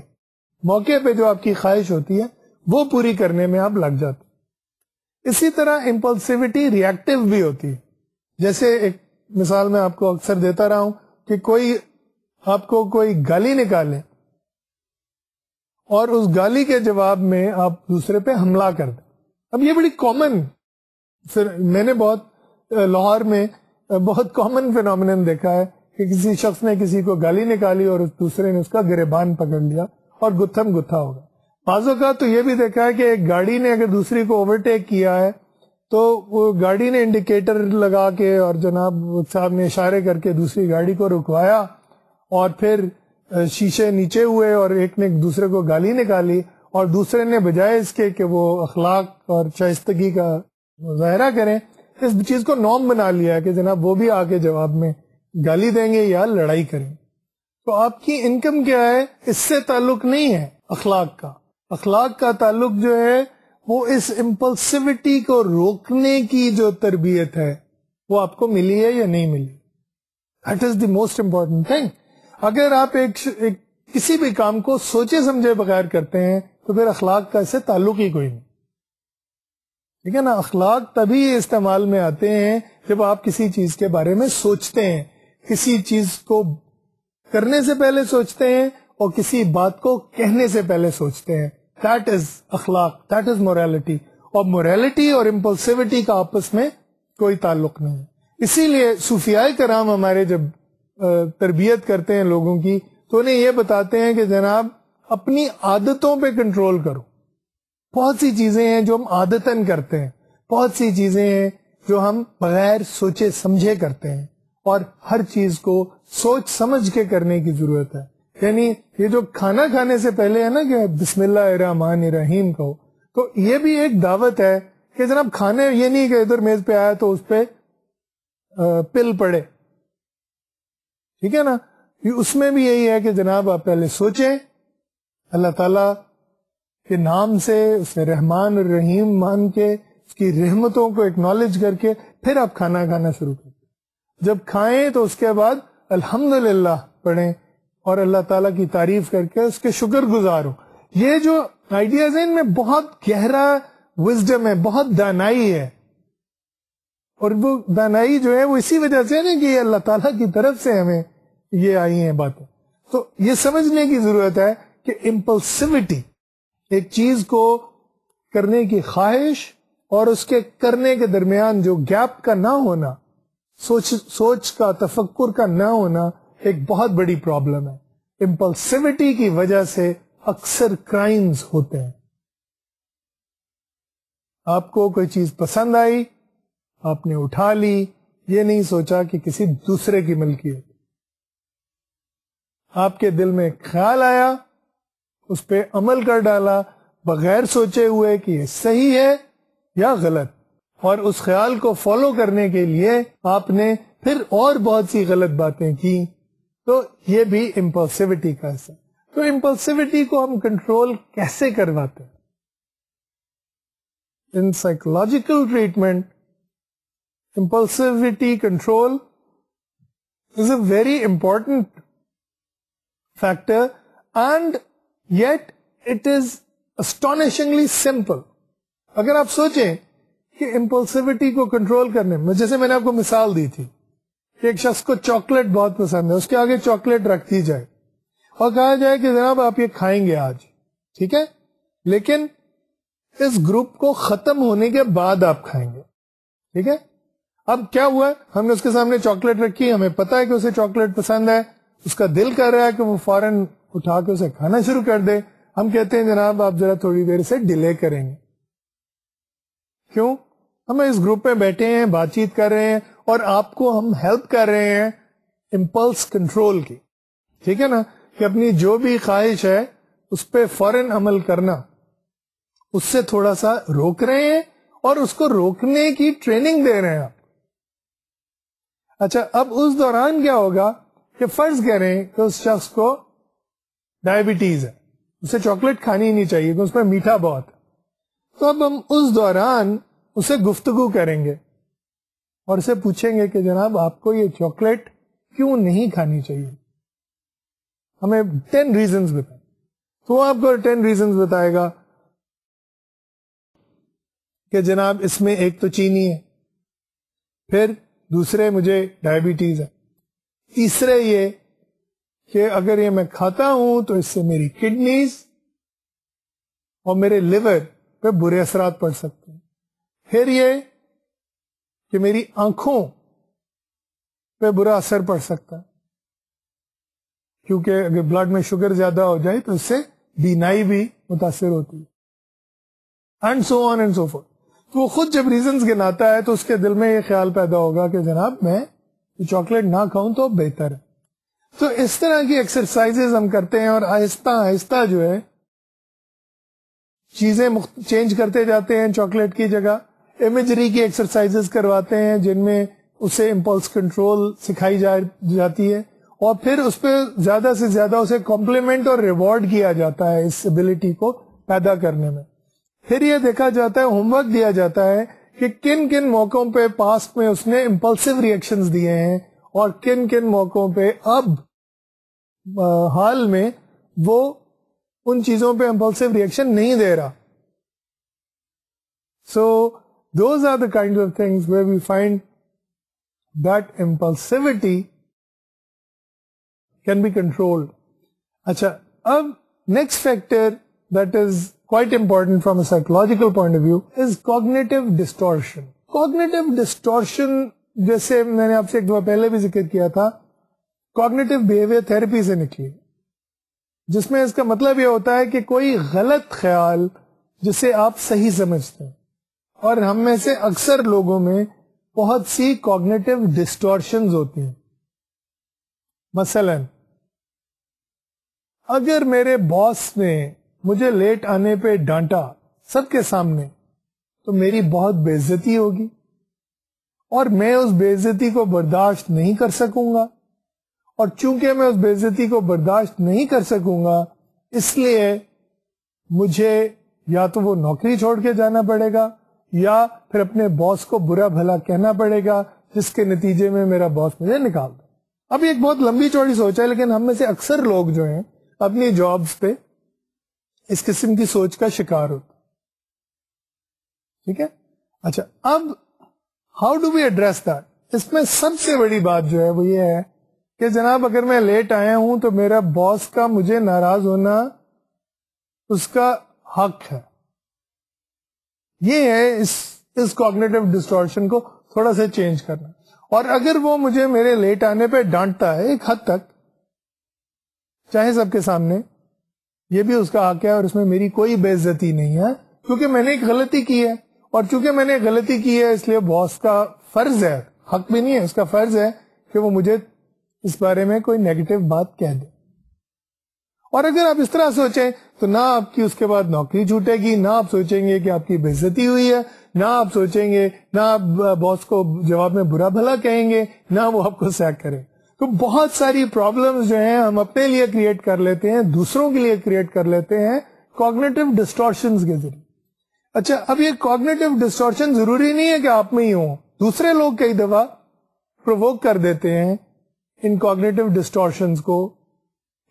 موقع پہ جو آپ کی خواہش ہوتی ہے، وہ پوری کرنے میں آپ لگ جاتے. اسی طرح امپلسیوٹی ری ایکٹیو بھی ہوتی ہے. جیسے ایک مثال میں آپ کو اکثر دیتا رہا ہوں کہ کوئی آپ کو کوئی گالی نکالے اور اس گالی کے جواب میں آپ دوسرے پہ حملہ کر دیں. اب یہ بڑی کامن، میں نے بہت لاہور میں بہت کامن فینومینن دیکھا ہے کہ کسی شخص نے کسی کو گالی نکالی اور دوسرے نے اس کا گریبان پکڑ لیا اور گتھم گتھا ہوگا. بعض اوقات تو یہ بھی دیکھا ہے کہ ایک گاڑی نے اگر دوسری کو اوورٹیک کیا ہے تو وہ گاڑی نے انڈیکیٹر لگا کے اور جناب صاحب نے اشارے کر کے دوسری گاڑی کو رکوایا، اور پھر شیشے نیچے ہوئے اور ایک نے دوسرے کو گالی نکالی، اور دوسرے نے بجائے اس کے کہ وہ اخلاق اور شائستگی کا مظاہرہ کریں، اس چیز کو نارم بنا لیا ہے کہ جناب وہ بھی آ کے جواب میں گالی دیں گے یا لڑائی کریں. تو آپ کی انکم کیا ہے، اس سے تعلق نہیں ہے اخلاق کا. اخلاق کا تعلق جو ہے وہ اس امپلسیوٹی کو روکنے کی جو تربیت ہے وہ آپ کو ملی ہے یا نہیں ملی. That is the most important thing. اگر آپ کسی بھی کام کو سوچے سمجھے بغیر کرتے ہیں تو پھر اخلاق کا اس سے تعلق ہی کوئی نہیں. ٹھیک ہے نا. اخلاق تبھی استعمال میں آتے ہیں جب آپ کسی چیز کے بارے میں سوچتے ہیں، کسی چیز کو کرنے سے پہلے سوچتے ہیں اور کسی بات کو کہنے سے پہلے سوچتے ہیں. دیٹ از اخلاق، دیٹ از موریلٹی. اور موریلٹی اور امپلسیوٹی کا آپس میں کوئی تعلق نہیں ہے. اسی لیے صوفیاء کرام ہمارے جب تربیت کرتے ہیں لوگوں کی تو انہیں یہ بتاتے ہیں کہ جناب اپنی عادتوں پہ کنٹرول کرو. بہت سی چیزیں ہیں جو ہم عادتاً کرتے ہیں، بہت سی چیزیں ہیں جو ہم بغیر سوچے سمجھے کرتے ہیں، اور ہر چیز کو سوچ سمجھ کے کرنے کی ضرورت ہے. یعنی یہ جو کھانا کھانے سے پہلے ہے نا کہ بسم اللہ الرحمن الرحیم کہو، تو یہ بھی ایک دعوت ہے کہ جناب کھانے یہ نہیں کہ ادھر میز پہ آیا تو اس پہ پل پڑے. ٹھیک ہے نا. اس میں بھی یہی ہے کہ جناب آپ پہلے سوچیں، اللہ تعالیٰ کے نام سے اسے رحمان الرحیم مان کے اس کی رحمتوں کو اکنالج کر کے پھر آپ کھانا کھانا شروع کریں. جب کھائیں تو اس کے بعد الحمدللہ پڑھیں اور اللہ تعالیٰ کی تعریف کر کے اس کے شکر گزار ہو. یہ جو آئیڈیاز ہیں ان میں بہت گہرا وزڈم ہے، بہت دانائی ہے، اور وہ دانائی جو ہے وہ اسی وجہ سے نہیں کہ یہ اللہ تعالیٰ کی طرف سے ہمیں یہ آئی ہیں باتیں. تو یہ سمجھنے کی ضرورت ہے کہ امپلسیوٹی، ایک چیز کو کرنے کی خواہش اور اس کے کرنے کے درمیان جو گیپ کا نہ ہونا، سوچ کا تفکر کا نہ ہونا، ایک بہت بڑی پرابلم ہے. امپلسیوٹی کی وجہ سے اکثر کرائمز ہوتے ہیں. آپ کو کوئی چیز پسند آئی، آپ نے اٹھا لی، یہ نہیں سوچا کہ کسی دوسرے کی ملکیت. آپ کے دل میں خیال آیا، اس پہ عمل کر ڈالا بغیر سوچے ہوئے کہ یہ صحیح ہے یا غلط، اور اس خیال کو فالو کرنے کے لیے آپ نے پھر اور بہت سی غلط باتیں کی، تو یہ بھی امپلسیوٹی کا حصہ. تو امپلسیوٹی کو ہم کنٹرول کیسے کرواتے ہیں؟ In psychological treatment impulsivity control is a very important factor, and yet it is astonishingly simple. اگر آپ سوچیں کہ impulsivity کو کنٹرول کرنے میں، جیسے میں نے آپ کو مثال دی تھی کہ ایک شخص کو چاکلیٹ بہت پسند ہے، اس کے آگے چاکلیٹ رکھ دی جائے اور کہا جائے کہ جناب آپ یہ کھائیں گے آج، ٹھیک ہے، لیکن اس گروپ کو ختم ہونے کے بعد آپ کھائیں گے، ٹھیک ہے. اب کیا ہوا، ہم نے اس کے سامنے چاکلیٹ رکھی، ہمیں پتا ہے کہ اسے چاکلیٹ پسند ہے، اس کا دل کر رہا ہے کہ وہ فوراً اٹھا کے اسے کھانا شروع کر دے. ہم کہتے ہیں جناب آپ ذرا تھوڑی دیر سے ڈیلے کریں گے. کیوں؟ ہم اس گروپ میں بیٹھے ہیں، بات چیت کر رہے ہیں، اور آپ کو ہم ہیلپ کر رہے ہیں امپلس کنٹرول کی، ٹھیک ہے نا، کہ اپنی جو بھی خواہش ہے اس پہ فوراً عمل کرنا، اس سے تھوڑا سا روک رہے ہیں اور اس کو روکنے کی ٹریننگ دے رہے ہیں آپ. اچھا، اب اس دوران کیا ہوگا کہ فرض کریں کہ اس شخص کو ڈائبٹیز ہے، اسے چاکلیٹ کھانی نہیں چاہیے کہ اس میں میٹھا بہت ہے. تو اب ہم اس دوران اسے گفتگو کریں گے اور اسے پوچھیں گے کہ جناب آپ کو یہ چاکلیٹ کیوں نہیں کھانی چاہیے، ہمیں 10 ریزنز بتائیں. تو وہ آپ کو 10 ریزنز بتائے گا کہ جناب اس میں ایک تو چینی ہے، پھر دوسرے مجھے ڈائبٹیز ہے، تیسرے یہ کہ اگر یہ میں کھاتا ہوں تو اس سے میری کڈنیز اور میرے لیور پہ برے اثرات پڑ سکتے ہیں، پھر یہ کہ میری آنکھوں پہ برا اثر پڑ سکتا ہے کیونکہ اگر بلڈ میں شوگر زیادہ ہو جائے تو اس سے بینائی بھی متاثر ہوتی ہے، and so on and so forth. تو وہ خود جب ریزنز گناتا ہے تو اس کے دل میں یہ خیال پیدا ہوگا کہ جناب میں چاکلیٹ نہ کھاؤں تو بہتر ہے. تو اس طرح کی ایکسرسائزز ہم کرتے ہیں اور آہستہ آہستہ جو ہے چیزیں چینج کرتے جاتے ہیں. چاکلیٹ کی جگہ امیجری کی ایکسرسائزز کرواتے ہیں جن میں اسے امپلس کنٹرول سکھائی جاتی ہے، اور پھر اس پہ زیادہ سے زیادہ اسے کمپلیمنٹ اور ریوارڈ کیا جاتا ہے اس ایبلٹی کو پیدا کرنے میں. پھر یہ دیکھا جاتا ہے، ہوم ورک دیا جاتا ہے کہ کن کن موقعوں پہ پاسٹ میں اس نے امپلسو ریئیکشنز دیے ہیں اور کن کن موقعوں پہ اب حال میں وہ ان چیزوں پہ امپلسو ریئیکشن نہیں دے رہا. So those are the kind of things where we find that impulsivity can be controlled. اچھا، اب next factor that is quite important from a psychological point of view is cognitive distortion. Cognitive distortion جیسے میں نے آپ سے ایک دفعہ پہلے بھی ذکر کیا تھا cognitive behavior therapy سے نکلی، جس میں اس کا مطلب یہ ہوتا ہے کہ کوئی غلط خیال جسے آپ صحیح سمجھتے ہیں، اور ہم میں سے اکثر لوگوں میں بہت سی cognitive distortions ہوتی ہیں. مثلا اگر میرے باس نے مجھے لیٹ آنے پہ ڈانٹا سب کے سامنے تو میری بہت بے عزتی ہوگی اور میں اس بے عزتی کو برداشت نہیں کر سکوں گا، اور چونکہ میں اس بے عزتی کو برداشت نہیں کر سکوں گا اس لیے مجھے یا تو وہ نوکری چھوڑ کے جانا پڑے گا یا پھر اپنے باس کو برا بھلا کہنا پڑے گا، جس کے نتیجے میں میرا باس مجھے نکال دے. اب ایک بہت لمبی چوڑی سوچ ہے، لیکن ہم میں سے اکثر لوگ جو ہیں اپنی جابز پہ اس قسم کی سوچ کا شکار ہوتا. ٹھیک ہے. اچھا، اب how do we address that? اس میں سب سے بڑی بات جو ہے وہ یہ ہے کہ جناب اگر میں لیٹ آیا ہوں تو میرا باس کا مجھے ناراض ہونا اس کا حق ہے. یہ ہے اس کوگنیٹو ڈسٹورشن کو تھوڑا سا چینج کرنا. اور اگر وہ مجھے میرے لیٹ آنے پہ ڈانٹتا ہے ایک حد تک، چاہے سب کے سامنے، یہ بھی اس کا حق ہے اور اس میں میری کوئی بے عزتی نہیں ہے کیونکہ میں نے ایک غلطی کی ہے، اور چونکہ میں نے غلطی کی ہے اس لیے باس کا فرض ہے، حق بھی نہیں ہے، اس کا فرض ہے کہ وہ مجھے اس بارے میں کوئی نیگیٹو بات کہہ دے. اور اگر آپ اس طرح سوچیں تو نہ آپ کی اس کے بعد نوکری چھوٹے گی، نہ آپ سوچیں گے کہ آپ کی بے عزتی ہوئی ہے، نہ آپ سوچیں گے، نہ آپ باس کو جواب میں برا بھلا کہیں گے، نہ وہ آپ کو سیک کرے. تو بہت ساری پرابلمز جو ہیں ہم اپنے لیے کریٹ کر لیتے ہیں، دوسروں کے لیے کریٹ کر لیتے ہیں کوگنیٹو ڈسٹورشنز کے ذریعے. اچھا، اب یہ کوگنیٹو ڈسٹورشن ضروری نہیں ہے کہ آپ میں ہی ہوں، دوسرے لوگ کئی دفعہ پرووک کر دیتے ہیں ان کوگنیٹو ڈسٹورشنز کو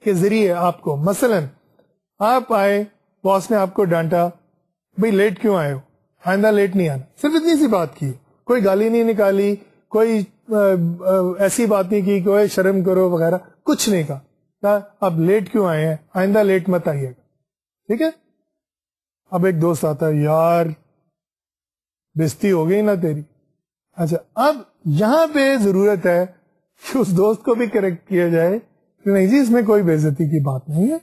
کے ذریعے آپ کو. مثلا آپ آئے، باس نے آپ کو ڈانٹا، بھئی لیٹ کیوں آئے ہو، آئندہ لیٹ نہیں آنا. صرف اتنی سی بات کی، کوئی گالی نہیں نکالی، کوئی ایسی بات نہیں کی کوئی شرم کرو وغیرہ، کچھ نہیں کہا. اب لیٹ کیوں آئے ہیں، آئندہ لیٹ مت آئیے گا. ٹھیک ہے. اب ایک دوست آتا ہے، یار بےزتی ہو گئی نا تیری. اچھا، اب یہاں پہ ضرورت ہے کہ اس دوست کو بھی کریکٹ کیا جائے کہ نہیں جی، اس میں کوئی بے عزتی کی بات نہیں ہے،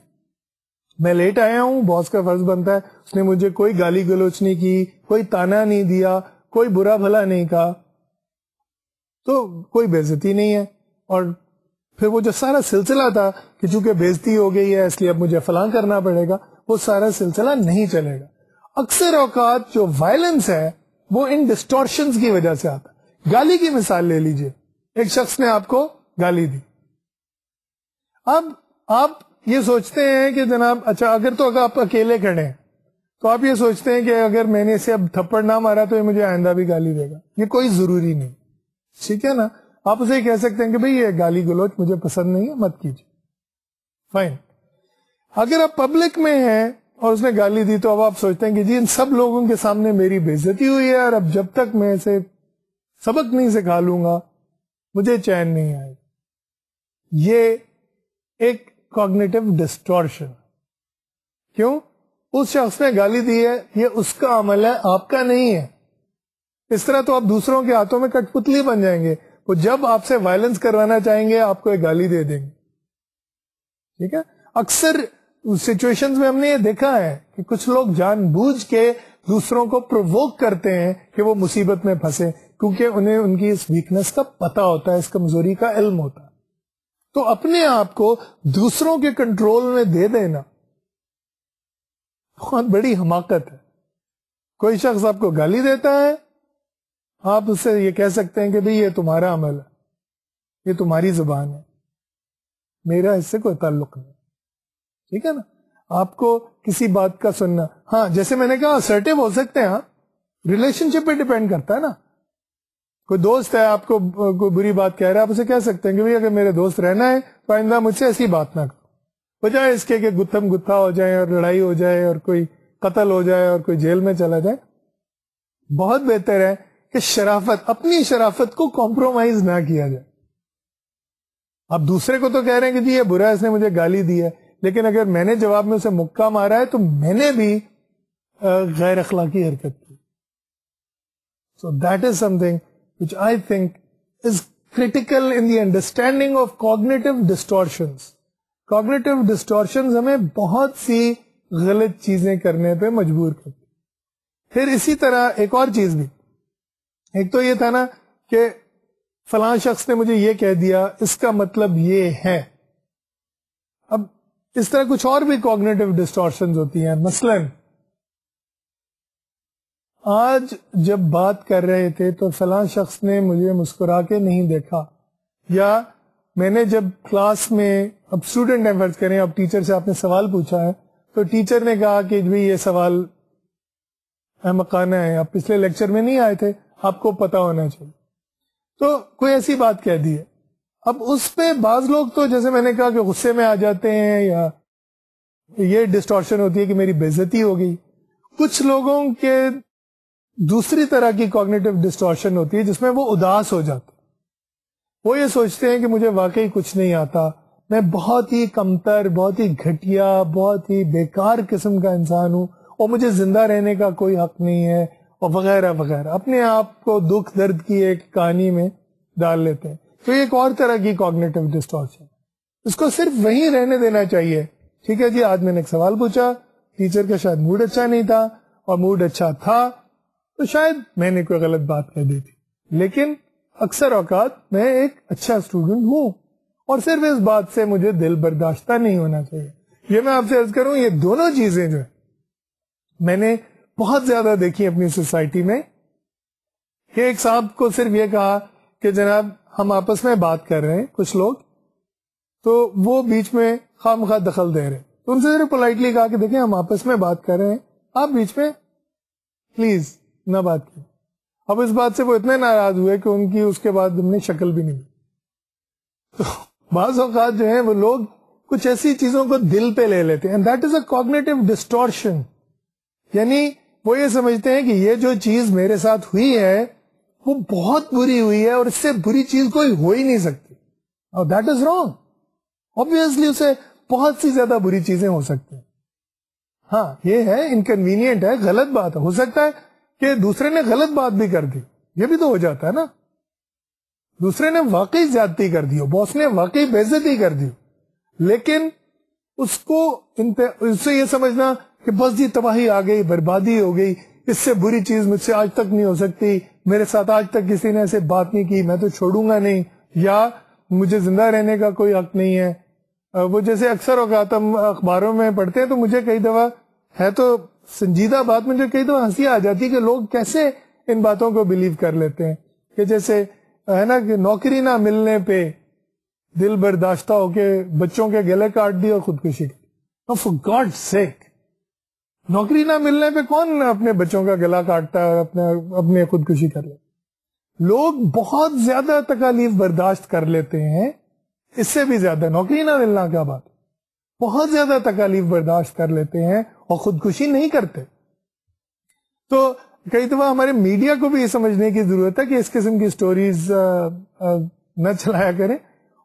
میں لیٹ آیا ہوں، باس کا فرض بنتا ہے، اس نے مجھے کوئی گالی گلوچ نہیں کی، کوئی تانا نہیں دیا، کوئی برا بھلا نہیں کہا، تو کوئی بے عزتی نہیں ہے. اور پھر وہ جو سارا سلسلہ تھا کہ چونکہ بے عزتی ہو گئی ہے اس لیے اب مجھے فلاں کرنا پڑے گا، وہ سارا سلسلہ نہیں چلے گا. اکثر اوقات جو وائلنس ہے وہ ان ڈسٹورشنز کی وجہ سے آتا ہے. گالی کی مثال لے لیجئے، ایک شخص نے آپ کو گالی دی. اب آپ یہ سوچتے ہیں کہ جناب اچھا، اگر تو اگر آپ اکیلے کھڑے ہیں تو آپ یہ سوچتے ہیں کہ اگر میں نے اسے اب تھپڑ نہ مارا تو یہ مجھے آئندہ بھی گالی دے گا. یہ کوئی ضروری نہیں. ٹھیک ہے نا. آپ اسے کہہ سکتے ہیں کہ بھئی یہ گالی گلوچ مجھے پسند نہیں ہے، مت کیجیے. فائن. اگر آپ پبلک میں ہیں اور اس نے گالی دی تو اب آپ سوچتے ہیں کہ جی ان سب لوگوں کے سامنے میری بے عزتی ہوئی ہے اور اب جب تک میں اسے سبق نہیں سکھا لوں گا مجھے چین نہیں آئے. یہ ایک کوگنیٹو ڈسٹورشن. کیوں؟ اس شخص نے گالی دی ہے، یہ اس کا عمل ہے، آپ کا نہیں ہے. اس طرح تو آپ دوسروں کے ہاتھوں میں کٹ پتلی بن جائیں گے. وہ جب آپ سے وائلنس کروانا چاہیں گے آپ کو ایک گالی دے دیں گے. ٹھیک ہے. اکثر سچویشنز میں ہم نے یہ دیکھا ہے کہ کچھ لوگ جان بوجھ کے دوسروں کو پرووک کرتے ہیں کہ وہ مصیبت میں پھنسے، کیونکہ انہیں ان کی اس ویکنس کا پتہ ہوتا ہے، اس کمزوری کا علم ہوتا ہے. تو اپنے آپ کو دوسروں کے کنٹرول میں دے دینا بہت بڑی حماقت ہے. کوئی شخص آپ کو گالی دیتا ہے، آپ اس سے یہ کہہ سکتے ہیں کہ بھئی یہ تمہارا عمل ہے، یہ تمہاری زبان ہے، میرا اس سے کوئی تعلق نہیں. ٹھیک ہے نا. آپ کو کسی بات کا سننا، ہاں جیسے میں نے کہا اسرٹیو ہو سکتے ہیں، ہاں ریلیشن شپ پہ ڈیپینڈ کرتا ہے نا. کوئی دوست ہے آپ کو کوئی بری بات کہہ رہا ہے، آپ اسے کہہ سکتے ہیں کہ بھئی اگر میرے دوست رہنا ہے تو آئندہ مجھ سے ایسی بات نہ کرو، بجائے اس کے کہ گتھم گتھا ہو جائے اور لڑائی ہو جائے اور کوئی قتل ہو جائے اور کوئی جیل میں چلا جائے. بہت بہتر ہے کہ شرافت، اپنی شرافت کو کمپرومائز نہ کیا جائے. آپ دوسرے کو تو کہہ رہے ہیں کہ جی یہ برا ہے، اس نے مجھے گالی دی ہے، لیکن اگر میں نے جواب میں اسے مکہ مارا ہے تو میں نے بھی غیر اخلاقی حرکت کی. So that is some thing which I think is critical in the understanding of cognitive distortions. Cognitive distortions ہمیں بہت سی غلط چیزیں کرنے پہ مجبور کرتی. پھر اسی طرح ایک اور چیز بھی، ایک تو یہ تھا نا کہ فلاں شخص نے مجھے یہ کہہ دیا، اس کا مطلب یہ ہے. اب اس طرح کچھ اور بھی cognitive distortions ہوتی ہیں. مثلاً آج جب بات کر رہے تھے تو فلاں شخص نے مجھے مسکرا کے نہیں دیکھا، یا میں نے جب کلاس میں، اب اسٹوڈنٹ فرض کریں، اب ٹیچر سے آپ نے سوال پوچھا ہے تو ٹیچر نے کہا کہ بھئی یہ سوال احمقانہ ہے، آپ پچھلے لیکچر میں نہیں آئے تھے، آپ کو پتا ہونا چاہیے. تو کوئی ایسی بات کہہ دی ہے. اب اس پہ بعض لوگ تو جیسے میں نے کہا کہ غصے میں آ جاتے ہیں، یا یہ ڈسٹورشن ہوتی ہے کہ میری بے عزتی ہو گئی. کچھ لوگوں کے دوسری طرح کی کوگنیٹو ڈسٹورشن ہوتی ہے جس میں وہ اداس ہو جاتے ہیں. وہ یہ سوچتے ہیں کہ مجھے واقعی کچھ نہیں آتا، میں بہت ہی کمتر، بہت ہی گھٹیا، بہت ہی بیکار قسم کا انسان ہوں اور مجھے زندہ رہنے کا کوئی حق نہیں ہے، اور وغیرہ وغیرہ. اپنے آپ کو دکھ درد کی ایک کہانی میں ڈال لیتے ہیں. تو یہ ایک اور طرح کی کوگنیٹو ڈسٹورشن، اس کو صرف وہیں رہنے دینا چاہیے. ٹھیک ہے جی، آج میں نے ایک سوال پوچھا، ٹیچر کا شاید موڈ اچھا نہیں تھا، اور موڈ اچھا تھا تو شاید میں نے کوئی غلط بات کہہ دی تھی، لیکن اکثر اوقات میں ایک اچھا اسٹوڈنٹ ہوں، اور صرف اس بات سے مجھے دل برداشتہ نہیں ہونا چاہیے یہ میں آپ سے عرض کروں یہ دونوں چیزیں جو میں نے بہت زیادہ دیکھی اپنی سوسائٹی میں کہ ایک صاحب کو صرف یہ کہا کہ جناب ہم آپس میں بات کر رہے ہیں کچھ لوگ، تو وہ بیچ میں خواہ مخواہ دخل دے رہے، تو ان سے صرف پولائٹلی کہا کہ دیکھیں ہم آپس میں بات کر رہے ہیں، آپ بیچ میں پلیز نہ بات کی. اب اس بات سے وہ اتنے ناراض ہوئے کہ ان کی اس کے بعد ہم نے شکل بھی نہیں. تو بعض اوقات جو ہیں وہ لوگ کچھ ایسی چیزوں کو دل پہ لے لیتے ہیں، that is a cognitive distortion. یعنی وہ یہ سمجھتے ہیں کہ یہ جو چیز میرے ساتھ ہوئی ہے وہ بہت بری ہوئی ہے اور اس سے بری چیز کوئی ہو ہی نہیں سکتی، اور دیٹ از رانگ. obviously اسے بہت سی زیادہ بری چیزیں ہو سکتی ہیں. ہاں یہ ہے انکنوینئنٹ ہے، غلط بات ہے، ہو سکتا ہے کہ دوسرے نے غلط بات بھی کر دی، یہ بھی تو ہو جاتا ہے نا، دوسرے نے واقعی زیادتی کر دی ہو، باس نے واقعی بے عزتی کر دی، لیکن اس کو اس سے یہ سمجھنا کہ بس جی تباہی آ گئی، بربادی ہو گئی، اس سے بری چیز مجھ سے آج تک نہیں ہو سکتی، میرے ساتھ آج تک کسی نے ایسے بات نہیں کی، میں تو چھوڑوں گا نہیں، یا مجھے زندہ رہنے کا کوئی حق نہیں ہے. وہ جیسے اکثر اوقات ہم اخباروں میں پڑھتے ہیں تو مجھے کئی دفعہ ہے تو سنجیدہ بات، مجھے کئی دفعہ ہنسی آ جاتی ہے کہ لوگ کیسے ان باتوں کو بلیو کر لیتے ہیں کہ جیسے ہے نا کہ نوکری نہ ملنے پہ دل برداشتہ ہو کے بچوں کے گلے کاٹ دی اور خودکشی کی. فار گاڈ سیک، نوکری نہ ملنے پہ کون اپنے بچوں کا گلا کاٹتا ہے اور اپنے خودکشی کر لیتا. لوگ بہت زیادہ تکالیف برداشت کر لیتے ہیں، اس سے بھی زیادہ نوکری نہ ملنا کیا بات، بہت زیادہ تکالیف برداشت کر لیتے ہیں اور خودکشی نہیں کرتے. تو کئی دفعہ ہمارے میڈیا کو بھی یہ سمجھنے کی ضرورت ہے کہ اس قسم کی سٹوریز نہ چلایا کریں.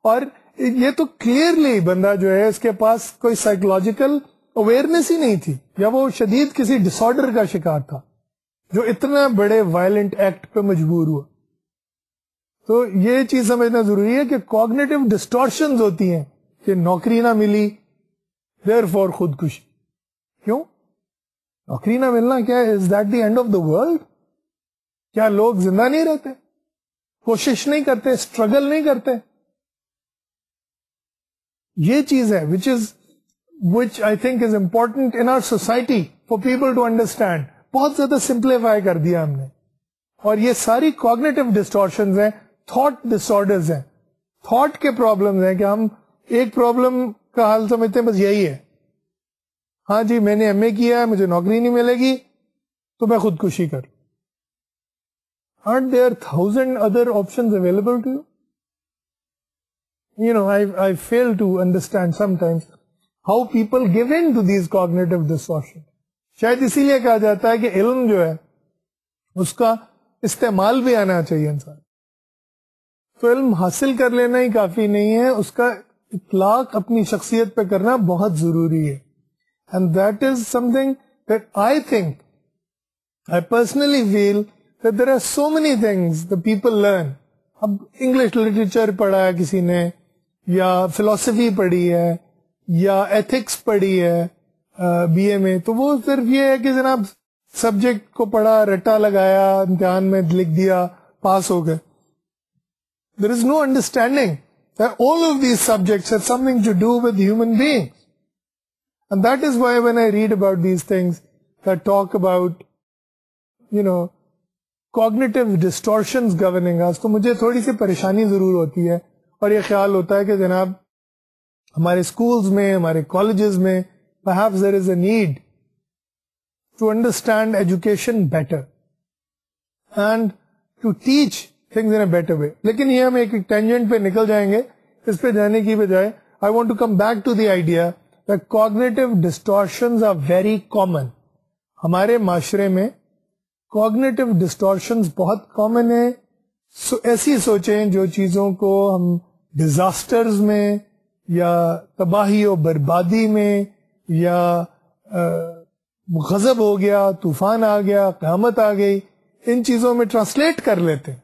اور یہ تو کلیئرلی بندہ جو ہے اس کے پاس کوئی سائیکولوجیکل اویئرنیس ہی نہیں تھی، یا وہ شدید کسی ڈس آرڈر کا شکار تھا جو اتنا بڑے وائلنٹ ایکٹ پہ مجبور ہوا. تو یہ چیز سمجھنا ضروری ہے کہ کوگنیٹو ڈسٹورشنز ہوتی ہیں کہ نوکری نہ ملی دیر فور خودکشی. کیوں نوکری نہ ملنا کیا ہے؟ Is that the end of the world? کیا لوگ زندہ نہیں رہتے، کوشش نہیں کرتے، اسٹرگل نہیں کرتے؟ یہ چیز ہے which I think is important in our society for people to understand. بہت زیادہ سمپلیفائی کر دیا ہم نے، اور یہ ساری کوگنیٹو ڈسٹورشنز ہیں، تھاٹ ڈس آرڈرز ہیں، تھاٹ کے پرابلمز ہیں کہ ہم ایک پرابلم کا حل سمجھتے ہیں بس یہی ہے، ہاں جی میں نے ایم اے کیا ہے، مجھے نوکری نہیں ملے گی تو میں خودکشی کر. Aren't there 1,000 other options available to you? You know, I fail to understand sometimes how people give in to these cognitive distortions. شاید اسی لیے کہا جاتا ہے کہ علم جو ہے اس کا استعمال بھی آنا چاہیے انسان. تو علم حاصل کر لینا ہی کافی نہیں ہے، اس کا اطلاق اپنی شخصیت پہ کرنا بہت ضروری ہے. And that is something that I think, I personally feel that there are so many things that people learn. اب انگلش لٹریچر پڑھا ہے کسی نے، یا فلسفی پڑھی ہے، یا ایتھکس پڑھی ہے بی اے میں، تو وہ صرف یہ ہے کہ جناب سبجیکٹ کو پڑھا، رٹا لگایا، امتحان میں لکھ دیا، پاس ہو گئے. There is no understanding that all of these subjects have something to do with human beings. And that is why when I read about these things that talk about, you know, cognitive distortions governing us, تو مجھے تھوڑی سی پریشانی ضرور ہوتی ہے، اور یہ خیال ہوتا ہے کہ جناب ہمارے اسکولز میں، ہمارے کالجز میں perhaps there is a need to understand education better and to teach things in a better way. لیکن یہ ہم ایک ٹینجنٹ پہ نکل جائیں گے، اس پہ جانے کی بجائے I want to come back to the idea that cognitive distortions are very common. ہمارے معاشرے میں cognitive distortions بہت کامن ہیں. ایسی سوچیں جو چیزوں کو ہم ڈیزاسٹرز میں یا تباہی و بربادی میں یا غضب ہو گیا، طوفان آ گیا، قیامت آ گئی، ان چیزوں میں ٹرانسلیٹ کر لیتے ہیں.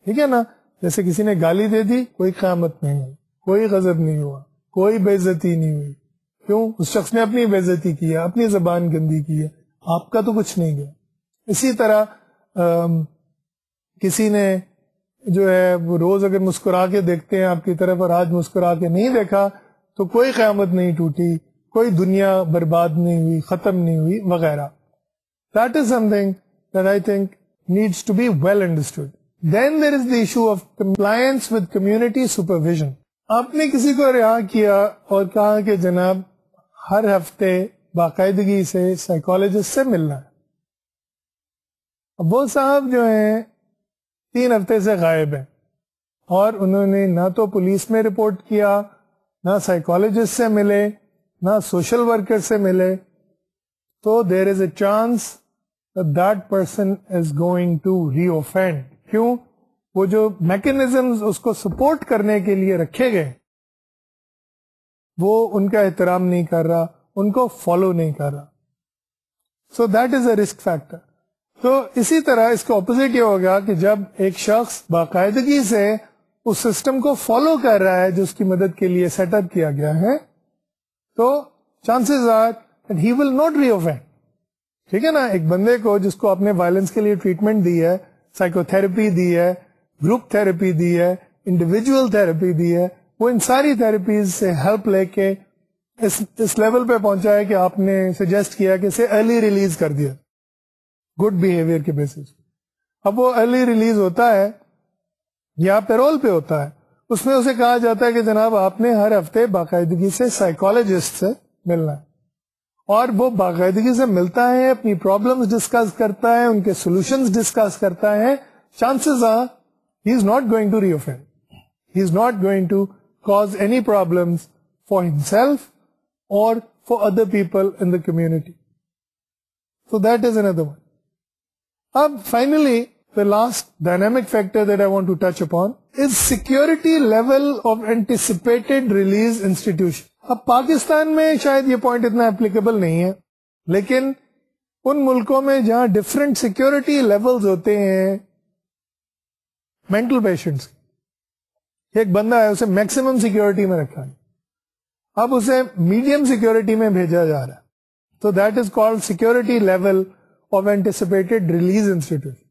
ٹھیک ہے نا؟ جیسے کسی نے گالی دے دی، کوئی قیامت نہیں ہوئی، کوئی غضب نہیں ہوا، کوئی بے عزتی نہیں ہوئی. کیوں؟ اس شخص نے اپنی بے عزتی کی ہے، اپنی زبان گندی کی ہے، آپ کا تو کچھ نہیں گیا. اسی طرح کسی نے جو ہے وہ روز اگر مسکرا کے دیکھتے ہیں آپ کی طرف اور آج مسکرا کے نہیں دیکھا تو کوئی قیامت نہیں ٹوٹی, کوئی دنیا برباد نہیں ہوئی, ختم نہیں ہوئی وغیرہ. That is something that I think needs to be well understood. Then there is the issue of compliance with community supervision. آپ نے کسی کو رہا کیا اور کہا کہ جناب ہر ہفتے باقاعدگی سے سائیکالوجسٹ سے ملنا ہے. اب وہ صاحب جو ہیں 3 ہفتے سے غائب ہیں اور انہوں نے نہ تو پولیس میں رپورٹ کیا, نہ سائیکالوجسٹ سے ملے, نہ سوشل ورکر سے ملے, تو there is a chance that person is going to re-offend. کیوں؟ وہ جو میکنزمز اس کو سپورٹ کرنے کے لیے رکھے گئے وہ ان کا احترام نہیں کر رہا, ان کو فالو نہیں کر رہا. سو that is a risk factor. تو اسی طرح اس کا اپوزٹ یہ ہوگا کہ جب ایک شخص باقاعدگی سے اس سسٹم کو فالو کر رہا ہے جو اس کی مدد کے لیے سیٹ اپ کیا گیا ہے, تو chances are that he will not reoffend. ٹھیک ہے نا, ایک بندے کو جس کو آپ نے وائلنس کے لیے ٹریٹمنٹ دی ہے, سائیکو تھراپی دی ہے, گروپ تھراپی دی ہے, انڈیویجول تھراپی دی ہے, وہ ان ساری تھراپیز سے ہیلپ لے کے اس لیول پہ پہنچا ہے کہ آپ نے سجیسٹ کیا کہ اسے ارلی ریلیز کر دیا گڈ بیہیویئر کے بیسس. اب وہ ارلی ریلیز ہوتا ہے یا پیرول پہ ہوتا ہے, اس میں اسے کہا جاتا ہے کہ جناب آپ نے ہر ہفتے باقاعدگی سے سائیکالوجسٹ سے ملنا ہے, اور وہ باقاعدگی سے ملتا ہے, اپنی پرابلمز ڈسکس کرتا ہے, ان کے سولوشنز ڈسکس کرتا ہے. Chances are he is not going to reoffend, he is not going to cause any problems for himself اور for other people in the community. So that is another one. اب finally the last dynamic factor that I want to touch upon is security level of anticipated release institution. اب پاکستان میں شاید یہ point اتنا applicable نہیں ہے, لیکن ان ملکوں میں جہاں ڈفرینٹ سیکورٹی لیولز ہوتے ہیں مینٹل پیشنٹس, ایک بندہ ہے اسے میکسیمم سیکورٹی میں رکھا ہے, اب اسے میڈیم سیکورٹی میں بھیجا جا رہا ہے, تو that is called security level of anticipated release institution.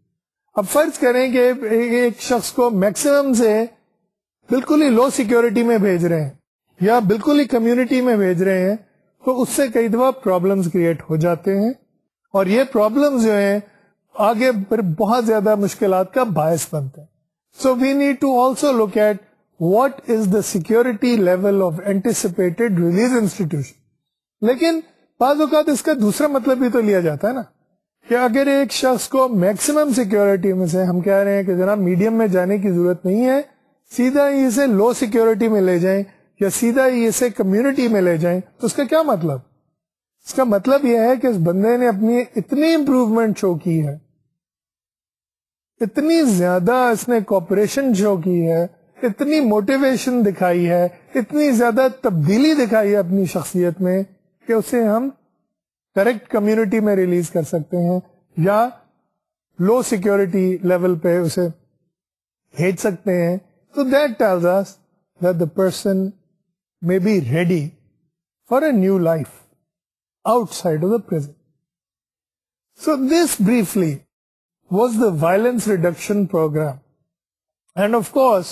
اب فرض کریں کہ ایک شخص کو میکسیمم سے بالکل ہی لو سیکورٹی میں بھیج رہے ہیں یا بالکل ہی کمیونٹی میں بھیج رہے ہیں, تو اس سے کئی دفعہ پرابلمز کریٹ ہو جاتے ہیں, اور یہ پرابلمز جو ہیں آگے پھر بہت زیادہ مشکلات کا باعث بنتے ہیں. So we need to also look at what is the security level of anticipated release institution. لیکن بعض اوقات اس کا دوسرا مطلب بھی تو لیا جاتا ہے نا, کہ اگر ایک شخص کو میکسیمم سیکورٹی میں سے ہم کہہ رہے ہیں کہ جناب میڈیم میں جانے کی ضرورت نہیں ہے, سیدھا ہی اسے لو سیکورٹی میں لے جائیں یا سیدھا ہی اسے کمیونٹی میں لے جائیں, تو اس کا کیا مطلب؟ اس کا مطلب یہ ہے کہ اس بندے نے اپنی اتنی امپروومنٹ شو کی ہے, اتنی زیادہ اس نے کوپریشن شو کی ہے, اتنی موٹیویشن دکھائی ہے, اتنی زیادہ تبدیلی دکھائی ہے اپنی شخصیت میں کہ اسے ہم کریکٹ کمیونٹی میں ریلیز کر سکتے ہیں یا لو سیکورٹی لیول پہ اسے بھیج سکتے ہیں. تو that tells us that the person may be ready for a new life outside of the prison. So this briefly was the violence reduction program. And of course,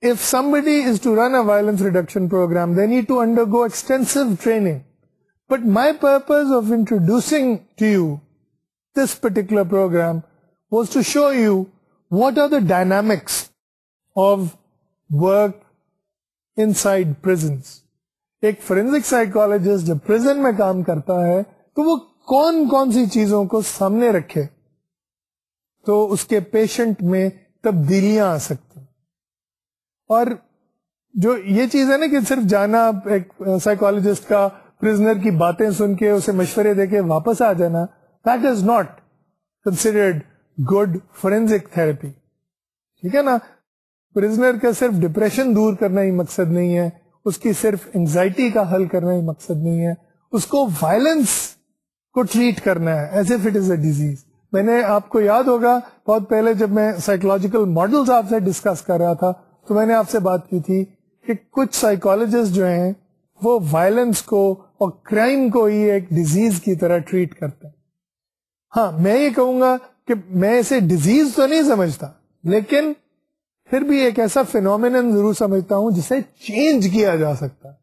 if somebody is to run a violence reduction program, they need to undergo extensive training. But my purpose of introducing to you this particular program was to show you what are the dynamics of work inside prisons. ایک forensic psychologist جب person میں کام کرتا ہے تو وہ کون کون سی چیزوں کو سامنے رکھے تو اس کے پیشنٹ میں تبدیلیاں آ سکتی ہیں. اور جو یہ چیز ہے نا کہ صرف جانا ایک سائیکالوجسٹ کا پرزنر کی باتیں سن کے اسے مشورے دے کے واپس آ جانا, that is not considered good forensic therapy. ٹھیک ہے نا, پرزنر کا صرف ڈپریشن دور کرنا ہی مقصد نہیں ہے, اس کی صرف انگزائٹی کا حل کرنا ہی مقصد نہیں ہے, اس کو وائلنس کو ٹریٹ کرنا ہے as if it is a disease. میں نے آپ کو یاد ہوگا بہت پہلے جب میں سائیکولوجیکل ماڈلز آپ سے ڈسکس کر رہا تھا تو میں نے آپ سے بات کی تھی کہ کچھ سائیکولوجسٹ جو ہیں وہ وائلنس کو اور کرائم کو ہی ایک ڈیزیز کی طرح ٹریٹ کرتے ہیں. ہاں میں یہ کہوں گا کہ میں اسے ڈیزیز تو نہیں سمجھتا, لیکن پھر بھی ایک ایسا فینومینن ضرور سمجھتا ہوں جسے چینج کیا جا سکتا ہے.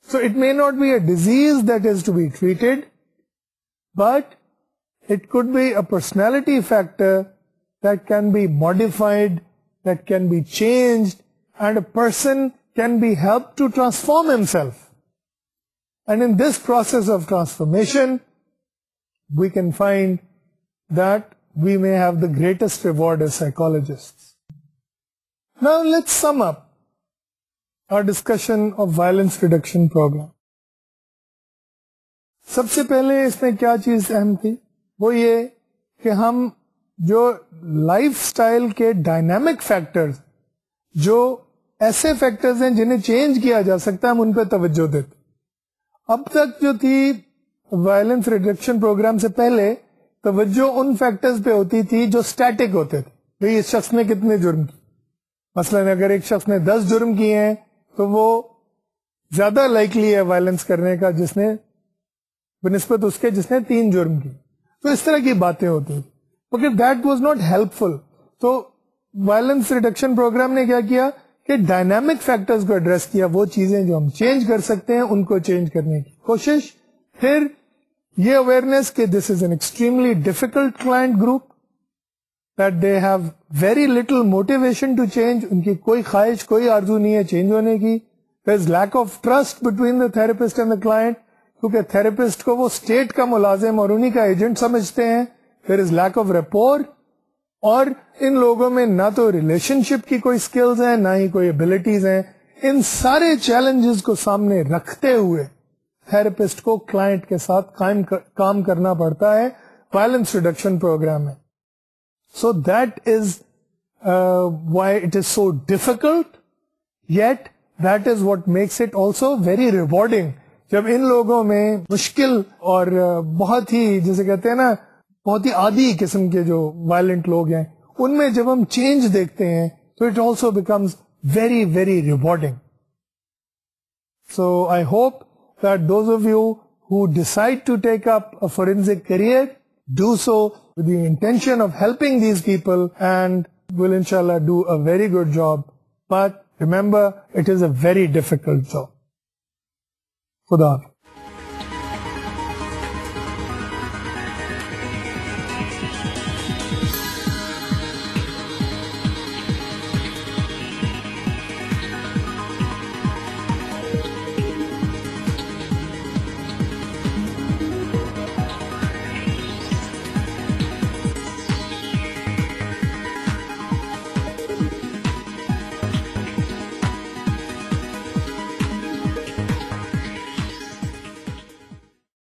So it may not be a disease that is to be treated, but it could be a personality factor that can be modified, that can be changed, and a person can be helped to transform himself. And in this process of transformation, we can find that we may have the greatest reward as psychologists. Now let's sum up our discussion of violence reduction program. سب سے پہلے اس میں کیا چیز اہم تھی؟ وہ یہ کہ ہم جو لائف سٹائل کے ڈائنامک فیکٹرز، جو ایسے فیکٹرز ہیں جنہیں چینج کیا جا سکتا ہے، ہم ان پہ توجہ دیتے. اب تک جو تھی وائلنس ریڈکشن پروگرام سے پہلے توجہ ان فیکٹرز پہ ہوتی تھی جو سٹیٹک ہوتے تھے. بھئی اس شخص نے کتنے جرم کیے، مثلا اگر ایک شخص نے 10 جرم کیے ہیں تو وہ زیادہ لائکلی ہے وائلنس کرنے کا جس نے بنسبت اس کے جس نے 3 جرم کی. تو اس طرح کی باتیں ہوتی ہیں، مگر دیٹ واز ناٹ ہیلپ فل. تو وائلنس ریڈکشن پروگرام نے کیا کیا کہ ڈائنامک فیکٹرز کو ایڈریس کیا، وہ چیزیں جو ہم چینج کر سکتے ہیں ان کو چینج کرنے کی کوشش. پھر یہ اویئرنیس کہ this is an extremely difficult client group, that they have very little motivation to change, ان کی کوئی خواہش، کوئی آرزو نہیں ہے چینج ہونے کی. There is lack of trust between the therapist and the client, کیونکہ تھراپسٹ کو وہ اسٹیٹ کا ملازم اور انہی کا ایجنٹ سمجھتے ہیں. دیر از لیک آف ریپور، اور ان لوگوں میں نہ تو ریلیشن شپ کی کوئی سکلز ہیں، نہ ہی کوئی ایبلٹیز ہیں. ان سارے چیلنجز کو سامنے رکھتے ہوئے تھراپسٹ کو کلائنٹ کے ساتھ کام کرنا پڑتا ہے وائلنس ریڈکشن پروگرام میں. سو that is why it is so difficult, yet that is what makes it also very rewarding. جب ان لوگوں میں مشکل اور بہت ہی جسے کہتے ہیں نا بہت ہی عادی قسم کے جو وائلنٹ لوگ ہیں ان میں جب ہم چینج دیکھتے ہیں تو it also becomes very very rewarding. So I hope that those of you who decide to take up a forensic career do so with the intention of helping these people and will inshallah do a very good job. But remember, it is a very difficult job. Khuda Hafiz.